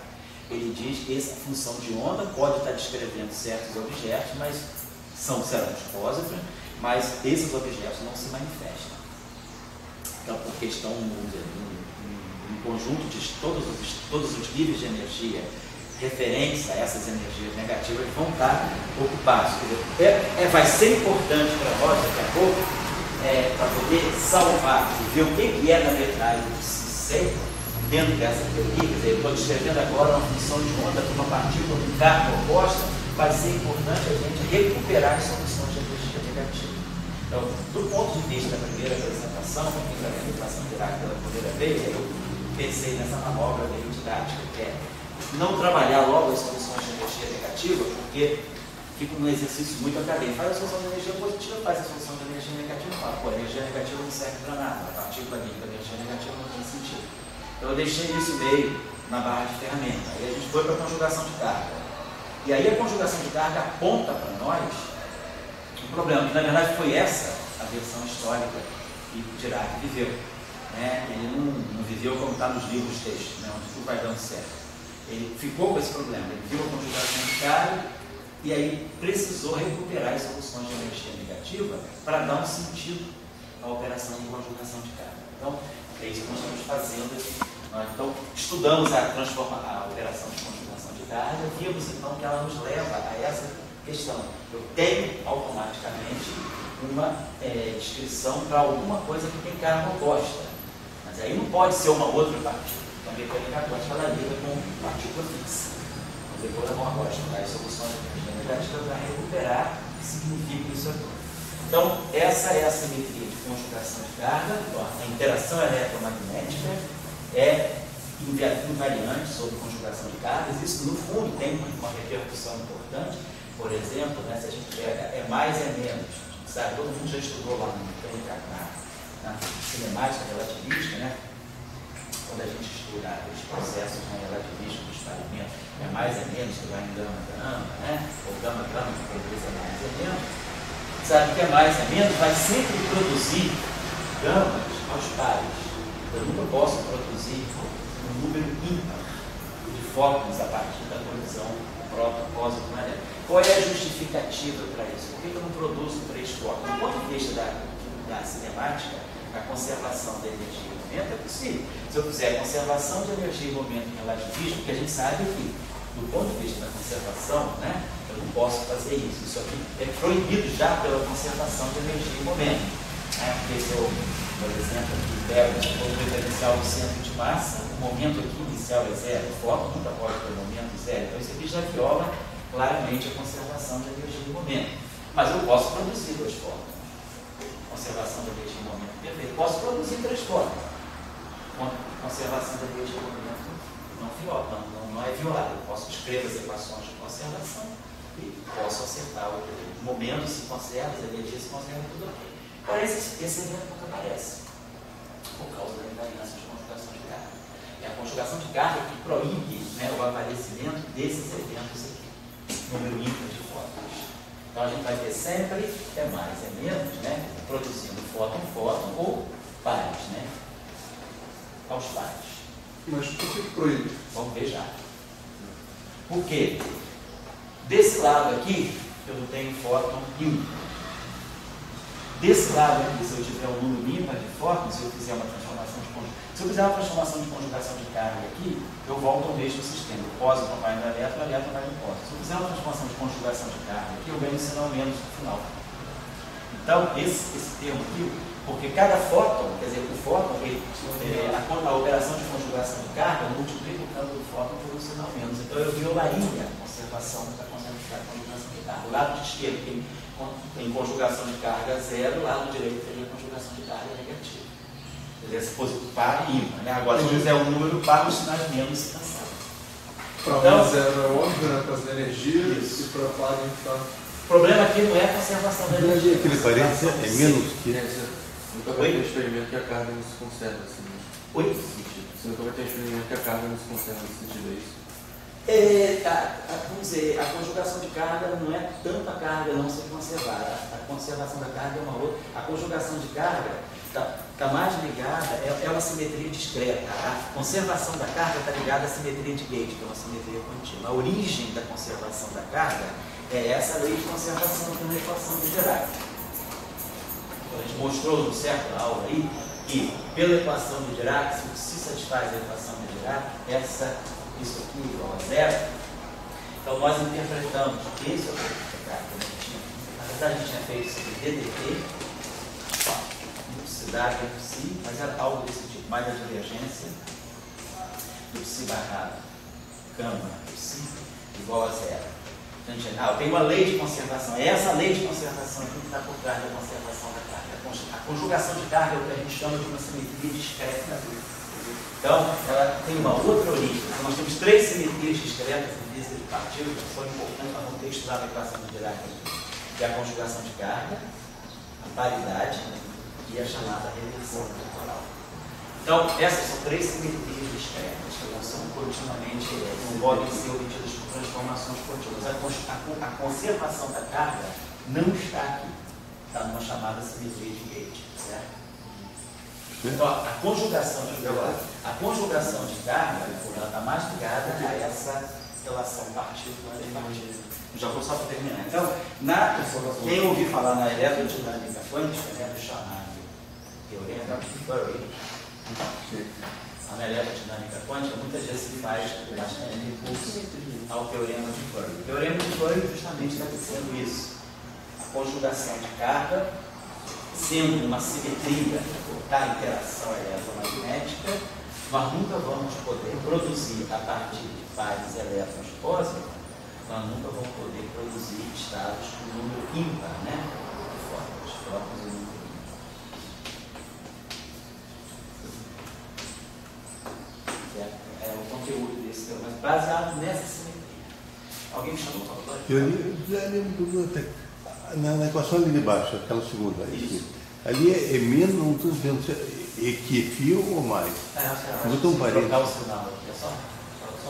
Ele diz que essa função de onda pode estar descrevendo certos objetos, mas serão os pósitrons, mas esses objetos não se manifestam. Então, por questão, vamos dizer, um conjunto de todos os níveis de energia referentes a essas energias negativas vão estar ocupados. Quer dizer, vai ser importante para nós, daqui a pouco, para poder salvar e ver o que é, na verdade, o ser dentro dessa teoria. Quer dizer, eu estou descrevendo agora uma função de onda para uma partícula de carga oposta, vai ser importante a gente recuperar as soluções de energia negativa. Então, do ponto de vista da primeira apresentação, aqui da apresentação Dirac pela primeira vez, eu pensei nessa manobra bem didática, que é não trabalhar logo as soluções de energia negativa, porque fica um exercício muito acadêmico. Faz a solução de energia positiva, faz a solução de energia negativa, fala, pô, a energia negativa não serve para nada, a partícula ali da energia negativa não tem sentido. Então eu deixei isso meio na barra de ferramenta. Aí a gente foi para a conjugação de carga. E aí a conjugação de carga aponta para nós um problema, que na verdade foi essa a versão histórica que Dirac viveu. Ele não viveu como está nos livros textos, onde tudo vai dando certo. Ele ficou com esse problema, ele viu a conjugação de carga e aí precisou recuperar as soluções de energia negativa para dar um sentido à operação de conjugação de carga. Então, é isso que nós estamos fazendo aqui. Então, estudamos a operação de conjugação de carga, vimos então que ela nos leva a essa questão. Eu tenho automaticamente uma descrição para alguma coisa que tem carga oposta, mas aí não pode ser uma outra partícula. A mecânica quântica ela lida com partícula fixa. Depois é uma bosta, as soluções de energia negativa para recuperar o que significa isso aqui. Então, essa é a simetria de conjugação de carga. A interação eletromagnética é invariante sobre conjugação de cargas. Isso, no fundo, tem uma repercussão importante. Por exemplo, se a gente pega mais é menos, sabe? Todo mundo já estudou lá na cinemática relativística, quando a gente estuda os processos relativísticos do espalhamento, mais é menos, que vai em gama-gama, ou gama-gama, que produz mais é menos. Sabe que mais é menos vai sempre produzir gamas aos pares. Eu nunca posso produzir um número ímpar de fótons a partir da colisão próton-pósitron. Qual é a justificativa para isso? Por que eu não produzo 3 fótons? Do ponto de vista da cinemática, a conservação da energia e momento é possível. Se eu fizer a conservação de energia e momento em relativismo, porque a gente sabe que, do ponto de vista da conservação, eu não posso fazer isso. Isso aqui é proibido já pela conservação de energia e momento. Porque se eu, por exemplo, aqui pego o referencial do centro de massa, o momento aqui inicial é zero, o fóton nunca pode ter momento zero. Então isso aqui já viola claramente a conservação de energia e momento. Mas eu posso produzir 2 fótons. Conservação da energia e momento perfeito. Posso produzir 3 fótons. Conservação da energia e momento não é violada. Eu posso escrever as equações de conservação e posso acertar o momento se conserva, as energias se conservam, tudo ok. Porém, esse evento nunca aparece por causa da invariância de conjugação de carga. É a conjugação de carga que proíbe o aparecimento desses eventos aqui, número ímpar de fótons. Então a gente vai ter sempre mais é menos, produzindo fóton ou pares, aos pares. Mas por que proíbe? Vamos ver já. Por quê? Desse lado aqui, eu não tenho fóton ímpar. Desse lado aqui, se eu tiver um número ímpar de fóton, se eu fizer uma transformação de conjugação, se eu fizer uma transformação de conjugação de carga aqui, eu volto ao mesmo sistema. O pósitron vai no elétron, o elétron vai no pósitron. Se eu fizer uma transformação de conjugação de carga aqui, eu ganho um sinal menos no final. Então, esse termo aqui, porque cada fóton, quer dizer, o fóton, a operação de conjugação de carga multiplica o campo do fóton por um sinal menos. Então, eu violaria a conservação da conjugação de carga. O lado esquerdo tem conjugação de carga zero, o lado direito teria conjugação de carga negativa. Quer dizer, par e ímpar. Né? Agora, se eu fizer um número par, os sinais menos se cancelam. Para então, zero é óbvio, né? Para as energias, e para par e ímpar. O problema aqui não é a conservação da energia. Aquele parênteses é menos que. Nunca vai ter experimento que a carga não se conserva assim. Oi? Você nunca vai ter experimento que a carga não se conserva nesse sentido, é isso? Vamos dizer, a conjugação de carga não é tanto a carga não ser conservada. A conservação da carga é uma outra. A conjugação de carga está mais ligada, é uma simetria discreta. A conservação da carga está ligada à simetria de Gauge, que é uma simetria contínua. A origem da conservação da carga é essa lei de conservação que é uma equação de Dirac. A gente mostrou no certo na aula aí que pela equação de Dirac, se satisfaz a equação de Dirac, isso aqui igual a zero. Então nós interpretamos que esse é o na verdade a gente tinha feito sobre DDT, duplicidade do psi, mas era algo desse tipo, mais a divergência do psi barrado gama do psi igual a zero. Então, tem uma lei de conservação, é essa lei de conservação que está por trás da conservação da carga. A conjugação de carga é o que a gente chama de uma simetria discreta. Então, ela tem uma outra origem. Então, nós temos três simetrias discretas em física de partículas que são importantes para não ter estudado a equação de Dirac, que é a conjugação de carga, a paridade e a chamada reversão temporal. Então, essas são três simetrias discretas que não são continuamente, não podem ser obtidas por transformações contínuas. A conservação da carga não está aqui, está numa chamada simetria de Gauge, certo? Então, a conjugação de carga ela está mais ligada a essa relação partícula e partícula. Já vou só para terminar. Então, quem ouvir falar na eletrodinâmica quântica, deve chamar de teorema de Curry. Na eletrodinâmica quântica, muitas vezes se faz bastante recurso ao teorema de Curry. O teorema de Curry justamente está dizendo isso. A conjugação de carga sendo uma simetria da interação eletromagnética, nós nunca vamos poder produzir a partir de pares elétrons pósitrons, nós nunca vamos poder produzir estados com número ímpar, né? De fótons e número ímpar. É o conteúdo desse tema, mas baseado nessa simetria. Alguém me chamou para falar? Na equação ali de baixo, aquela segunda, ali é menos, não estou vendo se é que fio ou mais. Vou trocar o sinal aqui, é só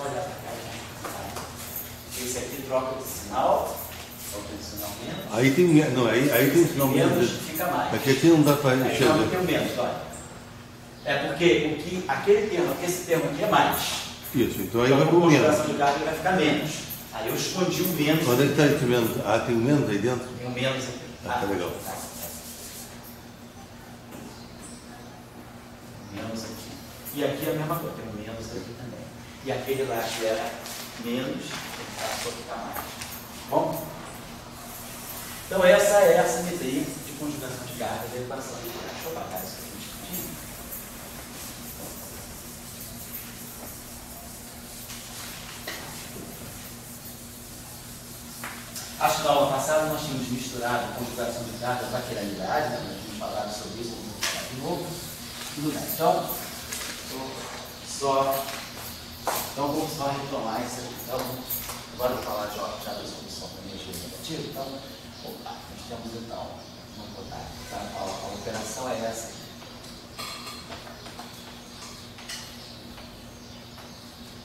olhar para cá. Esse aqui troca de sinal, troca de sinal menos. Aí tem, não, aí tem o sinal menos. Fica mais. Aqui assim não dá para aí enxergar. Não tem o menos, olha. É porque esse termo aqui é mais. Isso, então aí então, vai para o menos. A conjugação de carga vai ficar menos. Aí eu escondi o menos. Quando ele está esse menos? Ah, tem o menos aí dentro? Tem o menos aqui. Tá legal. Menos aqui. E aqui é a mesma coisa, tem um menos aqui também. E aquele lá que era menos, ele passou a ficar mais. Bom? Então essa é a simetria de conjugação de carga da equação de Dirac. Deixa eu apagar isso aqui um pouquinho. Acho que na aula passada nós tínhamos misturado conjugação de carga com lateralidade, né? Nós tínhamos falado sobre isso, vamos falar de novo. Tudo bem. Então, vamos só retomar isso aqui. Então, agora eu vou falar já da solução para energia negativa. Então, nós temos então, vamos botar, tá? A operação é essa aqui.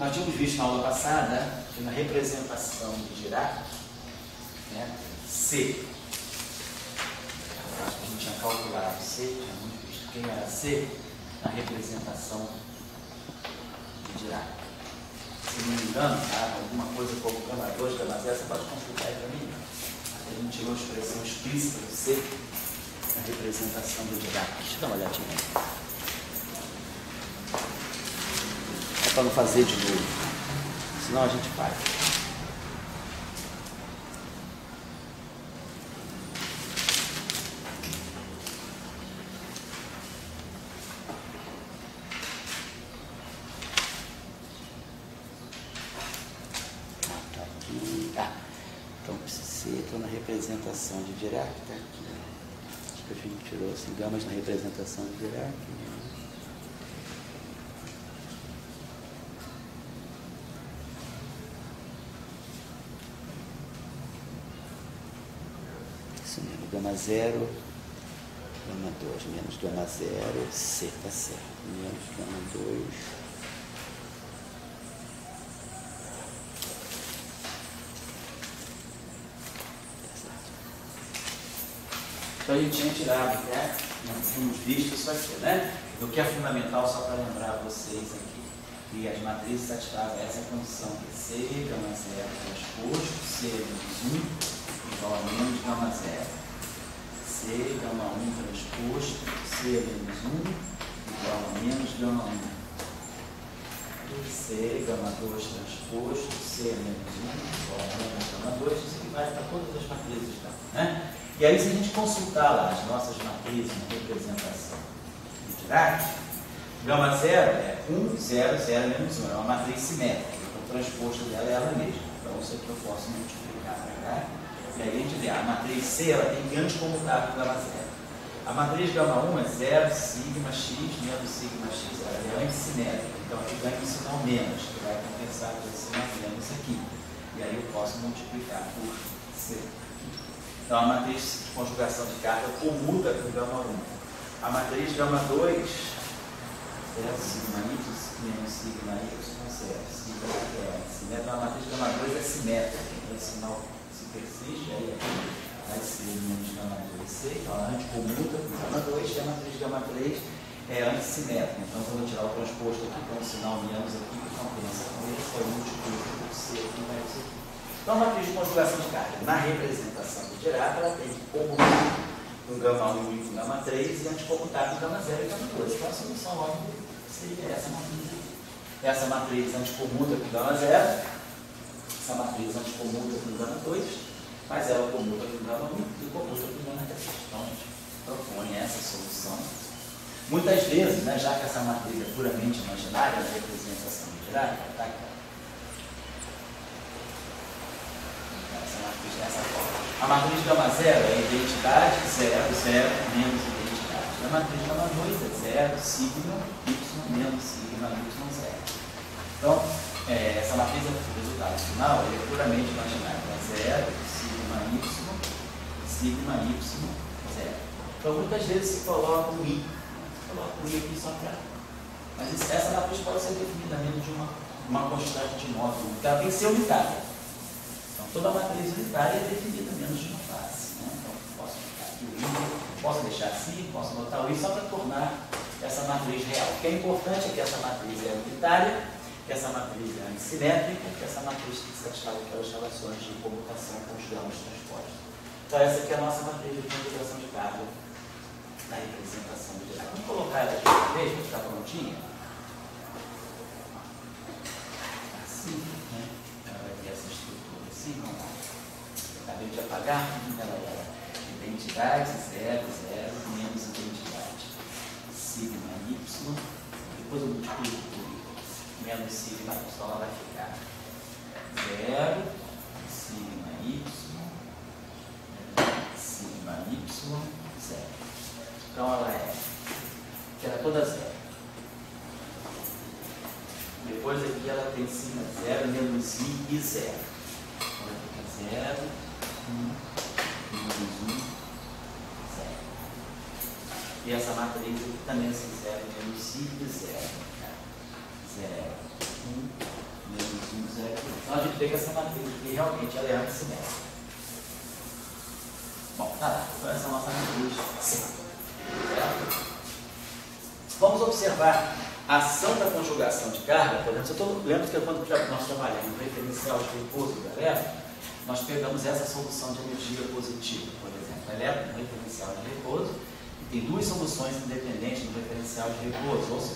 Nós tínhamos visto na aula passada que na representação de Dirac, né, C, a gente tinha calculado C, tínhamos visto quem era C na representação de Dirac. Se não me engano, tá? Alguma coisa como gama 2, gama 0, você pode consultar aí para mim. A gente tirou a expressão explícita do C. representação do Dirac. Deixa eu dar uma olhadinha. É para não fazer de novo, senão a gente vai. Estou na representação de Dirac, está aqui. Acho que a gente tirou assim, gamas na representação de Dirac. Isso mesmo, gama 0, gama 2, menos gama 0, C, tá certo. Menos gama 2. Então a gente tinha tirado, né? Nós tínhamos visto isso aqui, né? Do que é fundamental, só para lembrar vocês aqui, que as matrizes satisfazem essa condição que C, gama 0 transposto, C menos 1 igual a menos gama 0. C, gama 1 transposto, C menos 1 igual a menos gama 1. C, gama 2 transposto, C menos 1 igual a menos gama 2. Isso aqui vai para todas as matrizes, tá? Né? E aí, se a gente consultar lá as nossas matrizes na representação de Dirac, gama 0 é 1, 0, 0, menos 1. É uma matriz simétrica. Então, o transposto dela é ela mesma. Então, isso aqui eu posso multiplicar para cá. E aí, a gente vê, a matriz C ela tem ganho comutável com gama 0. A matriz gama 1 é 0, sigma x, menos sigma x. Ela é antissimétrica. Então, aqui ganha um sinal menos, que vai compensar com esse sinal menos aqui. E aí, eu posso multiplicar por C. Então, a matriz de conjugação de carga comuta com gama 1. A matriz gama 2 é sigma y menos sigma y, 0. Sigma é. Então, a matriz gama 2 é simétrica. Então, esse sinal se persiste, aí vai ser menos gama 2c. Então, a anticomuta com gama 2 e a matriz gama 3 é antissimétrica. Então, quando eu tirar o transposto aqui com o sinal menos aqui, que compensa com esse, eu multiplico por c aqui vai ser aqui. Então, a matriz de conjugação de carga, na representação de Dirac, ela tem que comutar com gama 1 e com gama 3 e anticomutar com gama 0 e gama 2. Então, a solução óbvia seria essa matriz aqui. Essa matriz anticomuta com gama 0, essa matriz anticomuta com gama 2, mas ela comuta com gama 1 e comuta com gama 3. Então, a gente propõe essa solução. Muitas vezes, né, já que essa matriz é puramente imaginária, na representação de Dirac, está aqui. Dessa forma. A matriz gama 0 é identidade, 0, 0, menos identidade. A matriz gama 2 é 0, sigma, y, menos sigma, y, 0. Então, essa matriz, o resultado final, ele é puramente imaginário. É 0, sigma, y, 0. Então, muitas vezes se coloca um i. Coloca um i aqui só para... Mas essa matriz pode ser definida dentro de uma quantidade de módulo. Ela tem que ser unitária. Toda a matriz unitária é definida menos de uma classe. Né? Então, posso ficar aqui o i, posso deixar assim, posso botar o i só para tornar essa matriz real. O que é importante é que essa matriz é unitária, que essa matriz é antissimétrica, que essa matriz tem que satisfazer aquelas relações de comutação com os gamas transpostos. Então, essa aqui é a nossa matriz de conjugação de carga na representação de Dirac. Vamos colocar ela aqui uma vez, para ficar prontinha. Assim, né? Ela vai ter essa estrutura assim, vamos lá. Acabei de apagar, ela era identidade, 0, 0, menos identidade. Sigma y, depois eu multiplico por menos sigma y, então ela vai ficar 0, sigma y, 0. Então ela que era toda 0. Depois aqui ela tem sigma 0, menos i e 0. Então ela fica 0, 1, menos 1, 0. E essa matriz aqui também é 0, menos i e 0. 0, 1, menos 1, 0. Então a gente vê que essa matriz aqui realmente ela é antissimétrica. Bom, tá lá. Então essa é a nossa matriz C. Vamos observar a ação da conjugação de carga. Por exemplo, lembro que quando nós trabalhamos no referencial de repouso do elétron, nós pegamos essa solução de energia positiva, por exemplo. O elétron no referencial de repouso, Tem duas soluções independentes no referencial de repouso. Ou se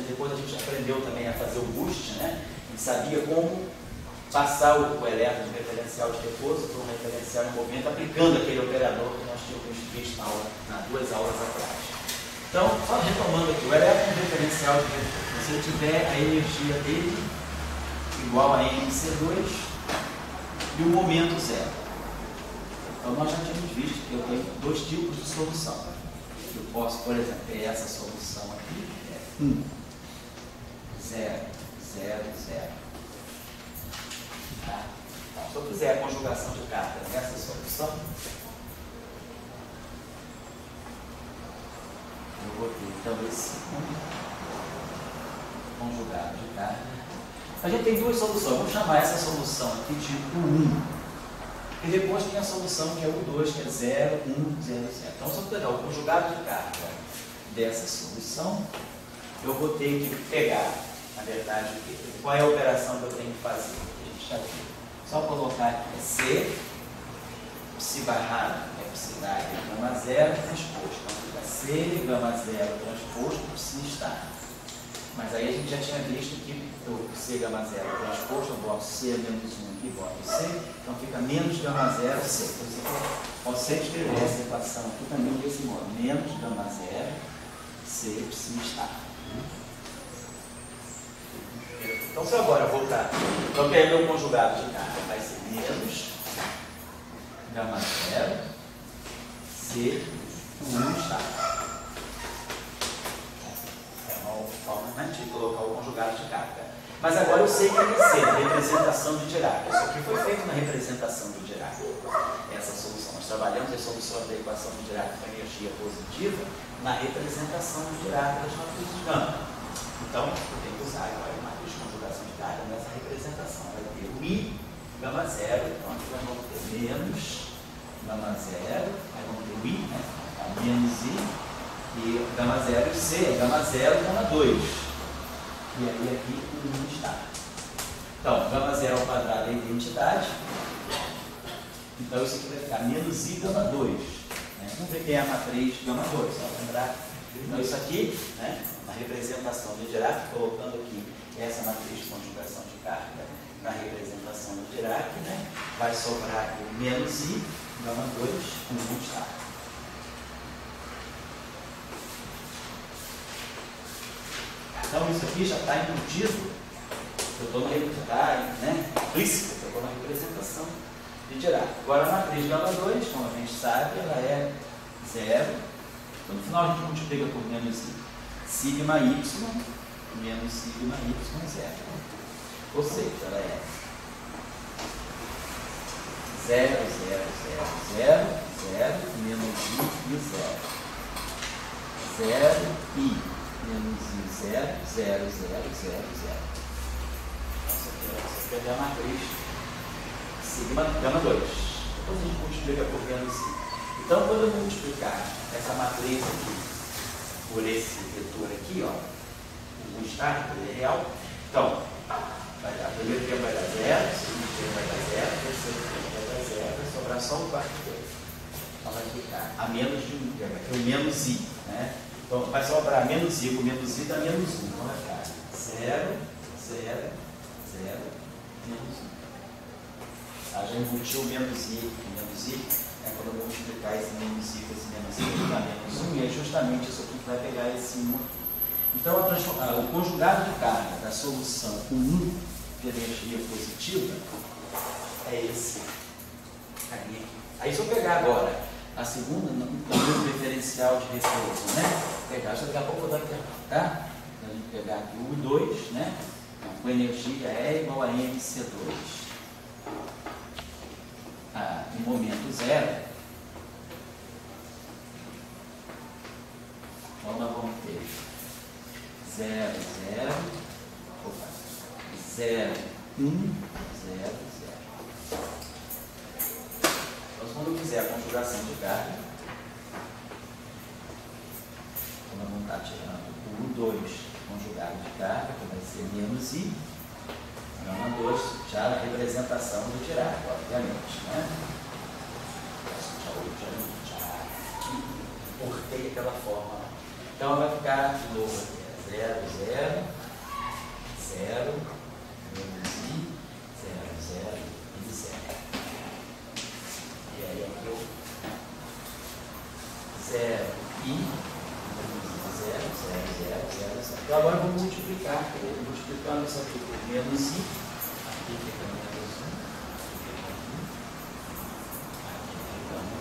depois a gente aprendeu também a fazer o boost, né? A gente sabia como passar o elétron do referencial de repouso para um referencial em movimento, aplicando aquele operador que nós tínhamos visto nas 2 aulas atrás. Então, só retomando aqui, o elétron referencial de repouso, se eu tiver a energia dele igual a mc2 e o momento zero. Então, nós já tínhamos visto que eu tenho 2 tipos de solução. Eu posso, por exemplo, ter essa solução aqui, 0, 0, 0. Tá? Então, se eu fizer a conjugação de carga nessa solução, eu vou ter então esse conjugado de carga. A gente tem 2 soluções, vamos chamar essa solução aqui de U1. E depois tem a solução que é U2, que é 0, 1, 0, 0. Então, se eu pegar o conjugado de carga dessa solução, eu vou ter que pegar, na verdade, qual é a operação que eu tenho que fazer? Só colocar aqui C, psi barrado, psi dá gama 0 transposto. Então, fica C, gama 0 transposto, psi estar. Mas aí a gente já tinha visto que o C gama 0 transposto, eu boto C menos 1 aqui, boto C, então fica menos gama 0 C. Então, você pode sempre escrever essa equação aqui também desse modo, menos gama 0 C psi estar. Então, se eu agora voltar, então que aí meu conjugado de carga vai ser menos gama 0 C 1 estar. Forma de colocar o conjugado de carga. Mas agora eu sei que é MC, a representação de Dirac. Isso aqui foi feito na representação de Dirac. Essa solução. Nós trabalhamos as soluções da equação de Dirac com energia positiva na representação de Dirac das matrizes de gama. Então, eu tenho que usar agora a matriz de conjugação de carga nessa representação. Vai ter o I, gama 0, então aqui nós vamos ter menos gama 0, aí vamos ter o I, né? Menos I. E gama 0 e C, gama 0 gama 2. E aí aqui o 1 está. Então, gama 0 ao quadrado é identidade. Então isso aqui vai ficar menos I gama 2. Né? Vamos ver quem é a matriz gama 2. Só lembrar. Então isso aqui, né, na representação de Dirac, colocando aqui essa matriz de conjugação de carga na representação de Dirac, né, vai sobrar aqui menos I gama 2 com 1 está. Então, isso aqui já está embutido, eu estou na implícito, eu estou na representação de Dirac. Agora, a matriz gama 2, como a gente sabe, ela é 0. Então, no final, a gente multiplica por menos I. Sigma y menos sigma y 0. Ou seja, ela é 0, 0, 0, 0, 0, menos I e 0. 0, I. Menos I, 0, 0, 0, 0, 0. Essa aqui é a matriz sigma gama 2. Depois a gente multiplica por menos I. Então, quando eu multiplicar essa matriz aqui por esse vetor aqui, ó, o estar, ele é real. Então, vai dar, primeiro termo vai dar 0, segundo termo vai dar 0, terceiro termo vai dar 0, vai sobrar só o quarto termo. Então, vai ficar a menos de 1 termo, aqui é o menos I, né? Então, vai sobrar menos I, com menos I dá menos 1. Então, vai ficar 0, 0, 0, menos 1. Já embutiu menos I com menos I. Quando eu multiplicar esse menos I com esse menos I, vai dar menos 1. E é justamente isso aqui que vai pegar esse 1 aqui. Então, o conjugado de carga da solução com 1 de energia positiva é esse aqui. Aí, se eu pegar agora a segunda, no referencial de repouso, né? Pegar, daqui a pouco eu vou dar aqui, tá? A gente pegar aqui o U2, né? Com energia E igual a MC2. Em momento 0, então nós vamos ter 0, 0, 0, 1, 0, 0. Então, quando eu fizer a conjugação de carga, nós vamos estar tirando o U2 conjugado de carga, que vai ser menos I, gama 2, já a representação do Dirac, obviamente, né? cortei aquela forma lá. Então vai ficar de novo aqui, 0, 0, 0, menos I, 0, 0 e 0. E aí aqui eu 0 I, 0, 0, 0, 0, 0. Então agora eu vou multiplicar, multiplicando isso aqui por menos I, aqui fica menos 1, aqui fica 1.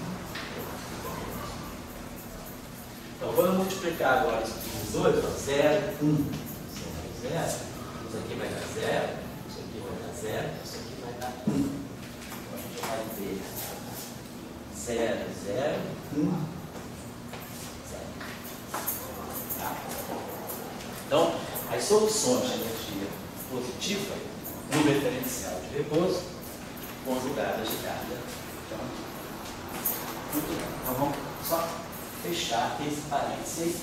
Então, quando eu multiplicar agora isso aqui por 2, 0, 1, 0, 0, isso aqui vai dar 0, isso aqui vai dar 0, isso aqui vai dar 1. Então, a gente vai ter 0, 0, 1, 0. Tá? Então, as soluções de energia positiva no referencial de repouso conjugadas de carga. Então, muito bem. Então, vamos só fechar esse parênteses aí.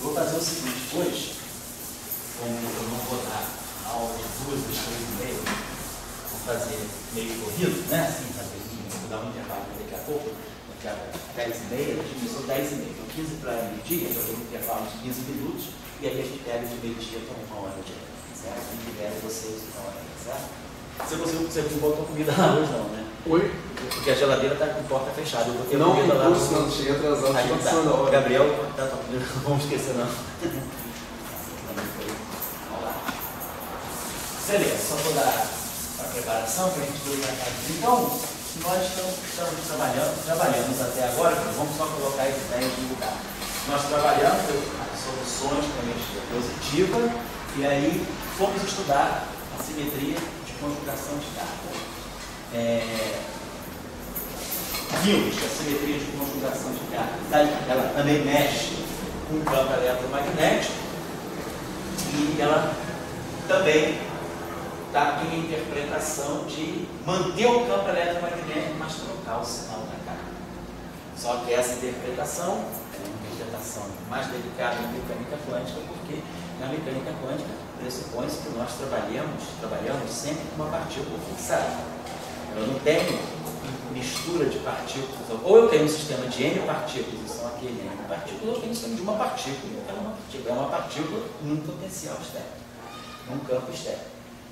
Eu vou fazer o seguinte, hoje, como eu não vou dar aula de 2 às 3h30, vou fazer meio corrido, né? Assim, fazer vou dar um intervalo daqui a pouco, daqui a 10h30, a gente começou 10h30, então 15 para meio-dia, eu dou um intervalo de 15 minutos, e aí a gente pega de meio-dia para 1 hora de certo? E libera vocês 1 hora, certo? Você não botou comida lá hoje não, né? Oi? Porque a geladeira está com porta fechada. Eu botei Não, comida lá. não, cheguei atrasado, cheguei Tá. na hora. Gabriel, tá, não vamos esquecer não. Vamos lá. Beleza, só vou dar a preparação para a gente ver o mercado. Então, nós estamos trabalhamos até agora, vamos só colocar as ideias no lugar. Nós trabalhamos as soluções com energia positiva e aí fomos estudar a simetria de conjugação de carga. Vimos que a simetria de conjugação de carga, ela também mexe com o campo eletromagnético e ela também está em interpretação de manter o campo eletromagnético, mas trocar o sinal da carga. Só que essa interpretação é uma interpretação mais delicada na mecânica quântica, porque na mecânica quântica pressupõe-se que nós trabalhamos sempre com uma partícula fixada. Eu não tenho mistura de partículas, ou eu tenho um sistema de N partículas, e são aquele N partículas, ou eu tenho um sistema de uma partícula, e eu quero uma partícula. É uma partícula num potencial externo, num campo externo.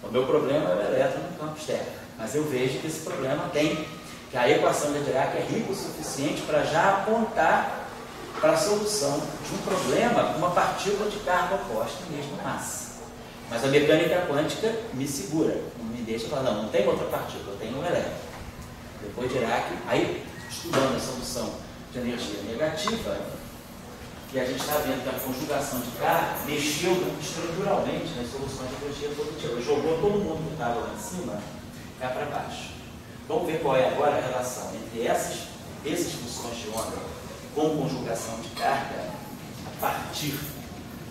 O meu problema é o elétron no campo externo, mas eu vejo que esse problema tem, que a equação de Dirac é rica o suficiente para já apontar para a solução de um problema com uma partícula de carga oposta, mesmo massa. Mas a mecânica quântica me segura, não me deixa falar, não tem outra partícula, eu tenho um elétron. Depois Dirac, aí estudando a solução de energia negativa, e a gente está vendo que a conjugação de carga mexeu estruturalmente nas soluções de energia positiva. Jogou todo mundo que estava lá em cima cá para baixo. Vamos ver qual é agora a relação entre essas funções de onda com conjugação de carga a partir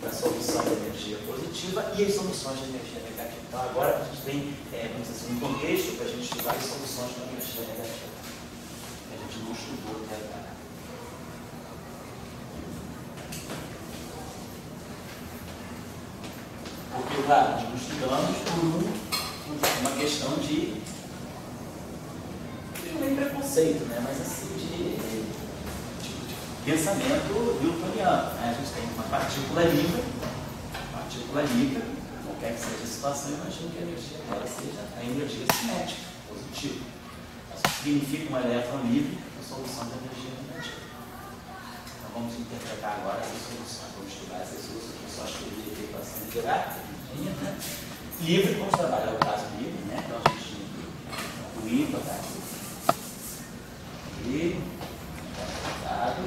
da solução de energia positiva e as soluções de energia negativa. Então agora a gente tem vamos dizer assim, um contexto para a gente estudar as soluções de energia negativa. A gente não estudou até agora. Porque nós estudamos por uma questão de nem preconceito, né? Mas assim, de pensamento newtoniano. Né? A gente tem uma partícula livre, qualquer que seja a situação, imagina que a energia dela seja a energia cinética, positiva. Isso significa um elétron livre com solução de energia negativa. Então vamos interpretar agora essas soluções, vamos estudar essas soluções, só escrever a equação de Dirac, né? Livre, vamos trabalhar o caso livre, né? Então a gente o I está aqui. E dado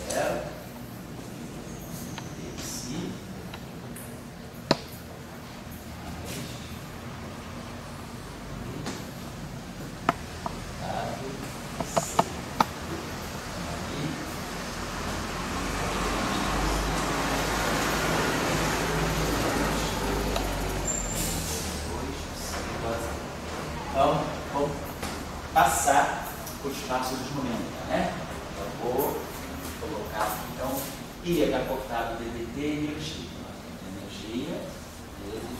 0 desse dado C então vamos passar por espaços de momento, né? Eu vou colocar aqui, então, I está cortado DDT energia. Energia, vezes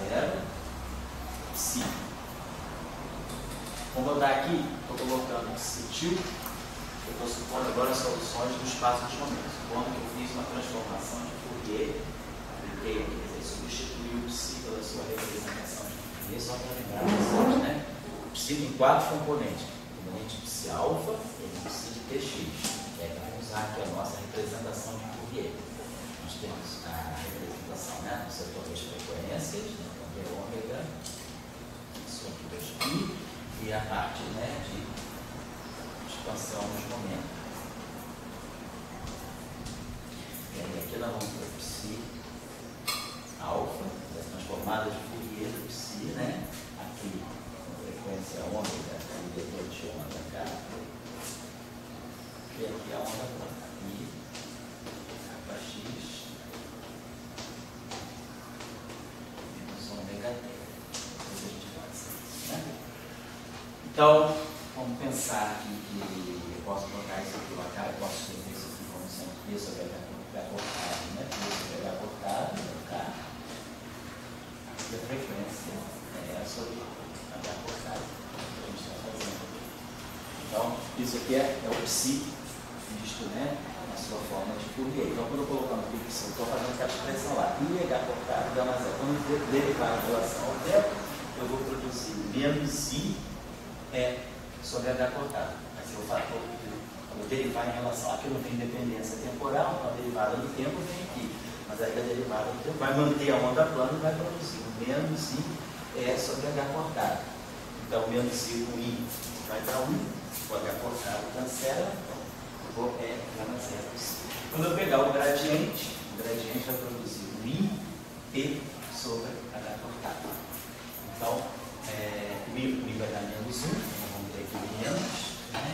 0, psi. Vamos botar aqui, estou colocando cetil Eu estou supondo agora soluções do espaço de momento. Supondo que eu fiz uma transformação de Fourier, apliquei aqui, quer dizer, substituí o psi pela sua representação de Fourier, só para lembrar vocês, né? O psi tem 4 componentes: componente psi alfa e psi de tx. Vamos usar aqui a nossa representação de Fourier. Nós temos a representação, né, no setor das frequências, né, então é ômega, sobre 2π, e a parte, né, de expansão dos momentos. E aí aqui nós vamos ter o psi alfa, as transformadas de Fourier do psi, né, aqui com frequência ômega, o vetor de onda K, e aqui a onda plana, I, K x, menos ômega t. Depois a gente faz isso, né? Então, vamos pensar aqui que eu posso colocar isso aqui, eu posso escrever isso aqui como sendo P sobre H cortado, né? P sobre H cortado, K. Aqui a frequência é sobre H cortado, que a gente está fazendo aqui. Então, isso aqui é o psi, visto, né, na sua forma de Fourier. Então, quando eu colocar no psi, eu estou fazendo aquela expressão lá, I, H cortado, H mais L. Quando eu derivar em relação ao tempo, eu vou produzir menos I sobre H cortado. Mas se eu vou derivar em relação, aqui não tem dependência temporal, então a derivada do tempo vem aqui. Mas aí a derivada do tempo vai manter a onda plana e vai produzir menos I sobre H cortado. Então, menos I com I vai dar 1, o H cortado cancela, então eu vou H mais L. Quando eu pegar o gradiente vai produzir um I P sobre H cortado. Então, o I vai dar menos 1, então vamos ter aqui menos, né?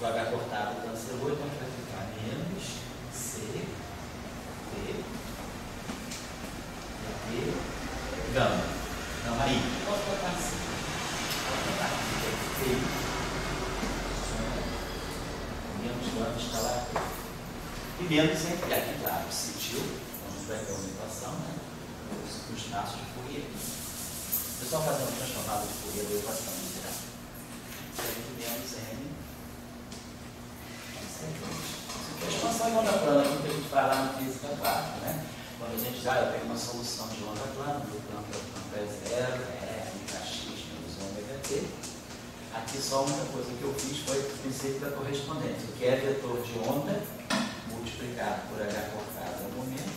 O H cortado cancelou, então vai ficar menos C, T, T, gama. Não, aí, posso botar assim. Posso botar aqui, T, menos gama está lá. E menos entre aqui, claro, sentiu, onde vai ter uma equação, né? Os traços de Fourier. O pessoal fazendo uma transformada de Fourier da equação integral. Menos N. A expansão de onda plana, aquilo que a gente fala na física 4, né? Quando a gente eu pego uma solução de onda plana, do plano é zero, kx menos ômega t. Aqui só uma coisa que eu fiz foi o princípio da correspondência, que é vetor de onda multiplicado por H cortado ao momento,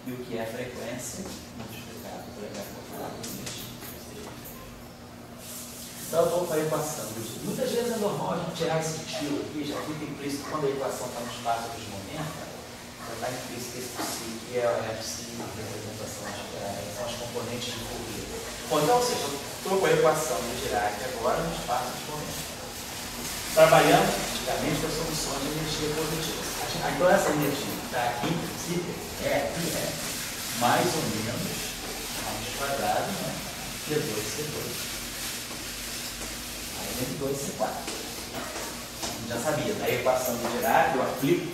e o que é frequência multiplicado por H cortado ao momento. Então, eu estou com a equação. Muitas vezes é normal a gente tirar esse tio aqui, já fica implícito quando a equação está no espaço dos momentos, já está implícito esse psi, que é a psi, a representação são as componentes de Fourier. Bom, então, ou seja, eu estou com a equação de Dirac agora no espaço dos momentos. Trabalhando, antigamente, com as soluções de energia positiva. Então, essa energia que está aqui, em princípio, mais ou menos raiz quadrada, né? P2C2. M2C4. A gente já sabia, da equação de Dirac, eu aplico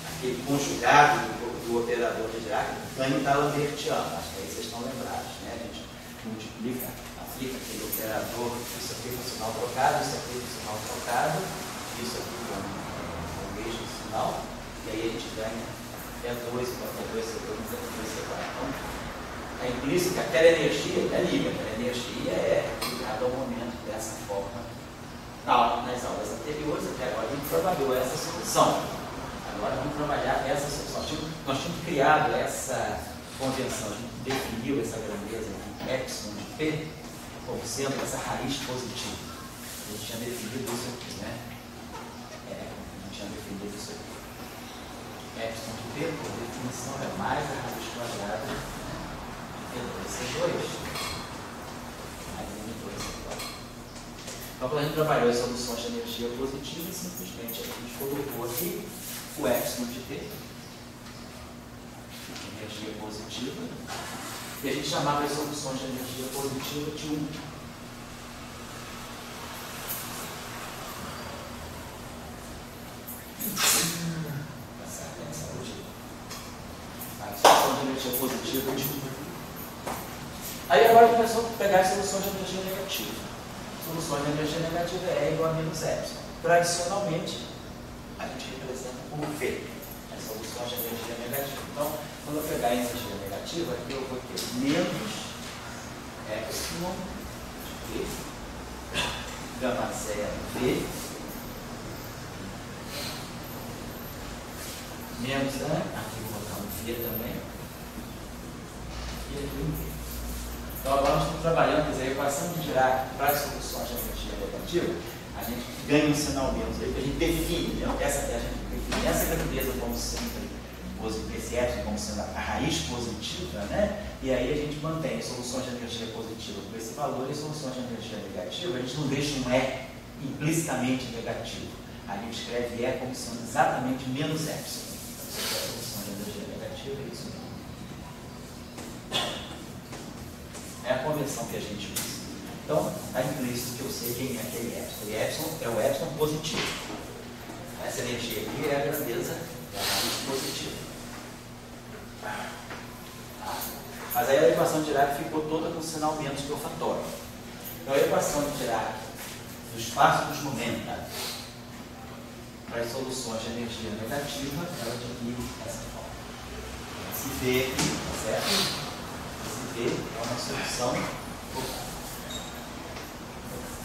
aquele conjugado do operador de Dirac, ganho da Lambertiana. Acho que aí vocês estão lembrados, né? A gente multiplica, aplica aquele operador, isso aqui com sinal trocado, isso aqui com sinal trocado, isso aqui com o mesmo sinal, e aí a gente ganha P2, P2C2, P2C4. Então, é implícito que aquela energia é livre, aquela energia é aplicada ao momento dessa forma. Nas aulas anteriores, até agora, a gente trabalhou essa solução. Agora vamos trabalhar essa solução. Nós tínhamos criado essa convenção, a gente definiu essa grandeza de epsilon de P como sendo essa raiz positiva. A gente tinha definido isso aqui, né? A gente tinha definido isso aqui. Epsilon de P, por definição, é mais a raiz quadrada de P2C2 mais M2C4. Então, quando a gente trabalhou as soluções de energia positiva, simplesmente a gente colocou aqui o epsilon de T, energia positiva, e a gente chamava as soluções de energia positiva de 1. A solução de energia positiva de 1. Aí agora começou a pegar as soluções de energia negativa. Soluções de energia negativa é igual a menos epsilon. Tradicionalmente, a gente representa por V, as soluções de energia negativa. Então, quando eu pegar a energia negativa, aqui eu vou ter menos epsilon V, gama zero V, menos, aqui vou botar um V também, e aqui um V. Então agora nós estamos trabalhando, quer dizer, a equação de Dirac para as soluções de energia negativa, a gente ganha um sinal menos aí, que a gente define, né? Essa grandeza como sendo esse epsilon como sendo a raiz positiva, né? E aí a gente mantém soluções de energia positiva com esse valor e soluções de energia negativa, a gente não deixa um E implicitamente negativo. A gente escreve E como sendo exatamente menos epsilon. Então, se a solução de energia negativa é isso mesmo. É a convenção que a gente usa. Então, está implícito que eu sei quem é aquele epsilon. E epsilon é o epsilon positivo. Essa energia aqui é a grandeza da raiz positiva. Tá? Mas aí a equação de Dirac ficou toda com sinal menos que o fatório. Então, a equação de Dirac do espaço dos momenta para as soluções de energia negativa, ela adquire essa forma. Esse V aqui, tá certo? Esse V é uma solução.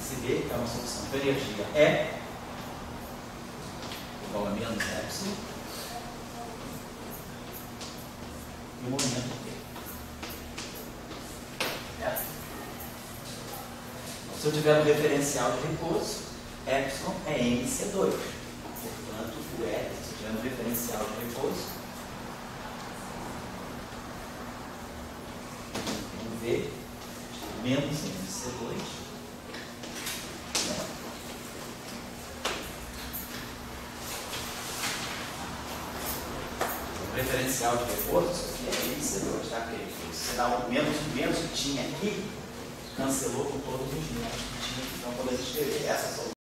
Esse V é uma solução para energia E igual a menos epsilon e o movimento T. Certo? Se eu tiver um referencial de repouso, epsilon é MC2. Portanto, o E, se eu tiver um referencial de repouso, um V menos MC2. Referencial de repouso, isso aqui é MC2, tá? Porque o sinal menos que tinha aqui cancelou com todos os menos que tinha aqui. Então, quando a gente escrever essa solução,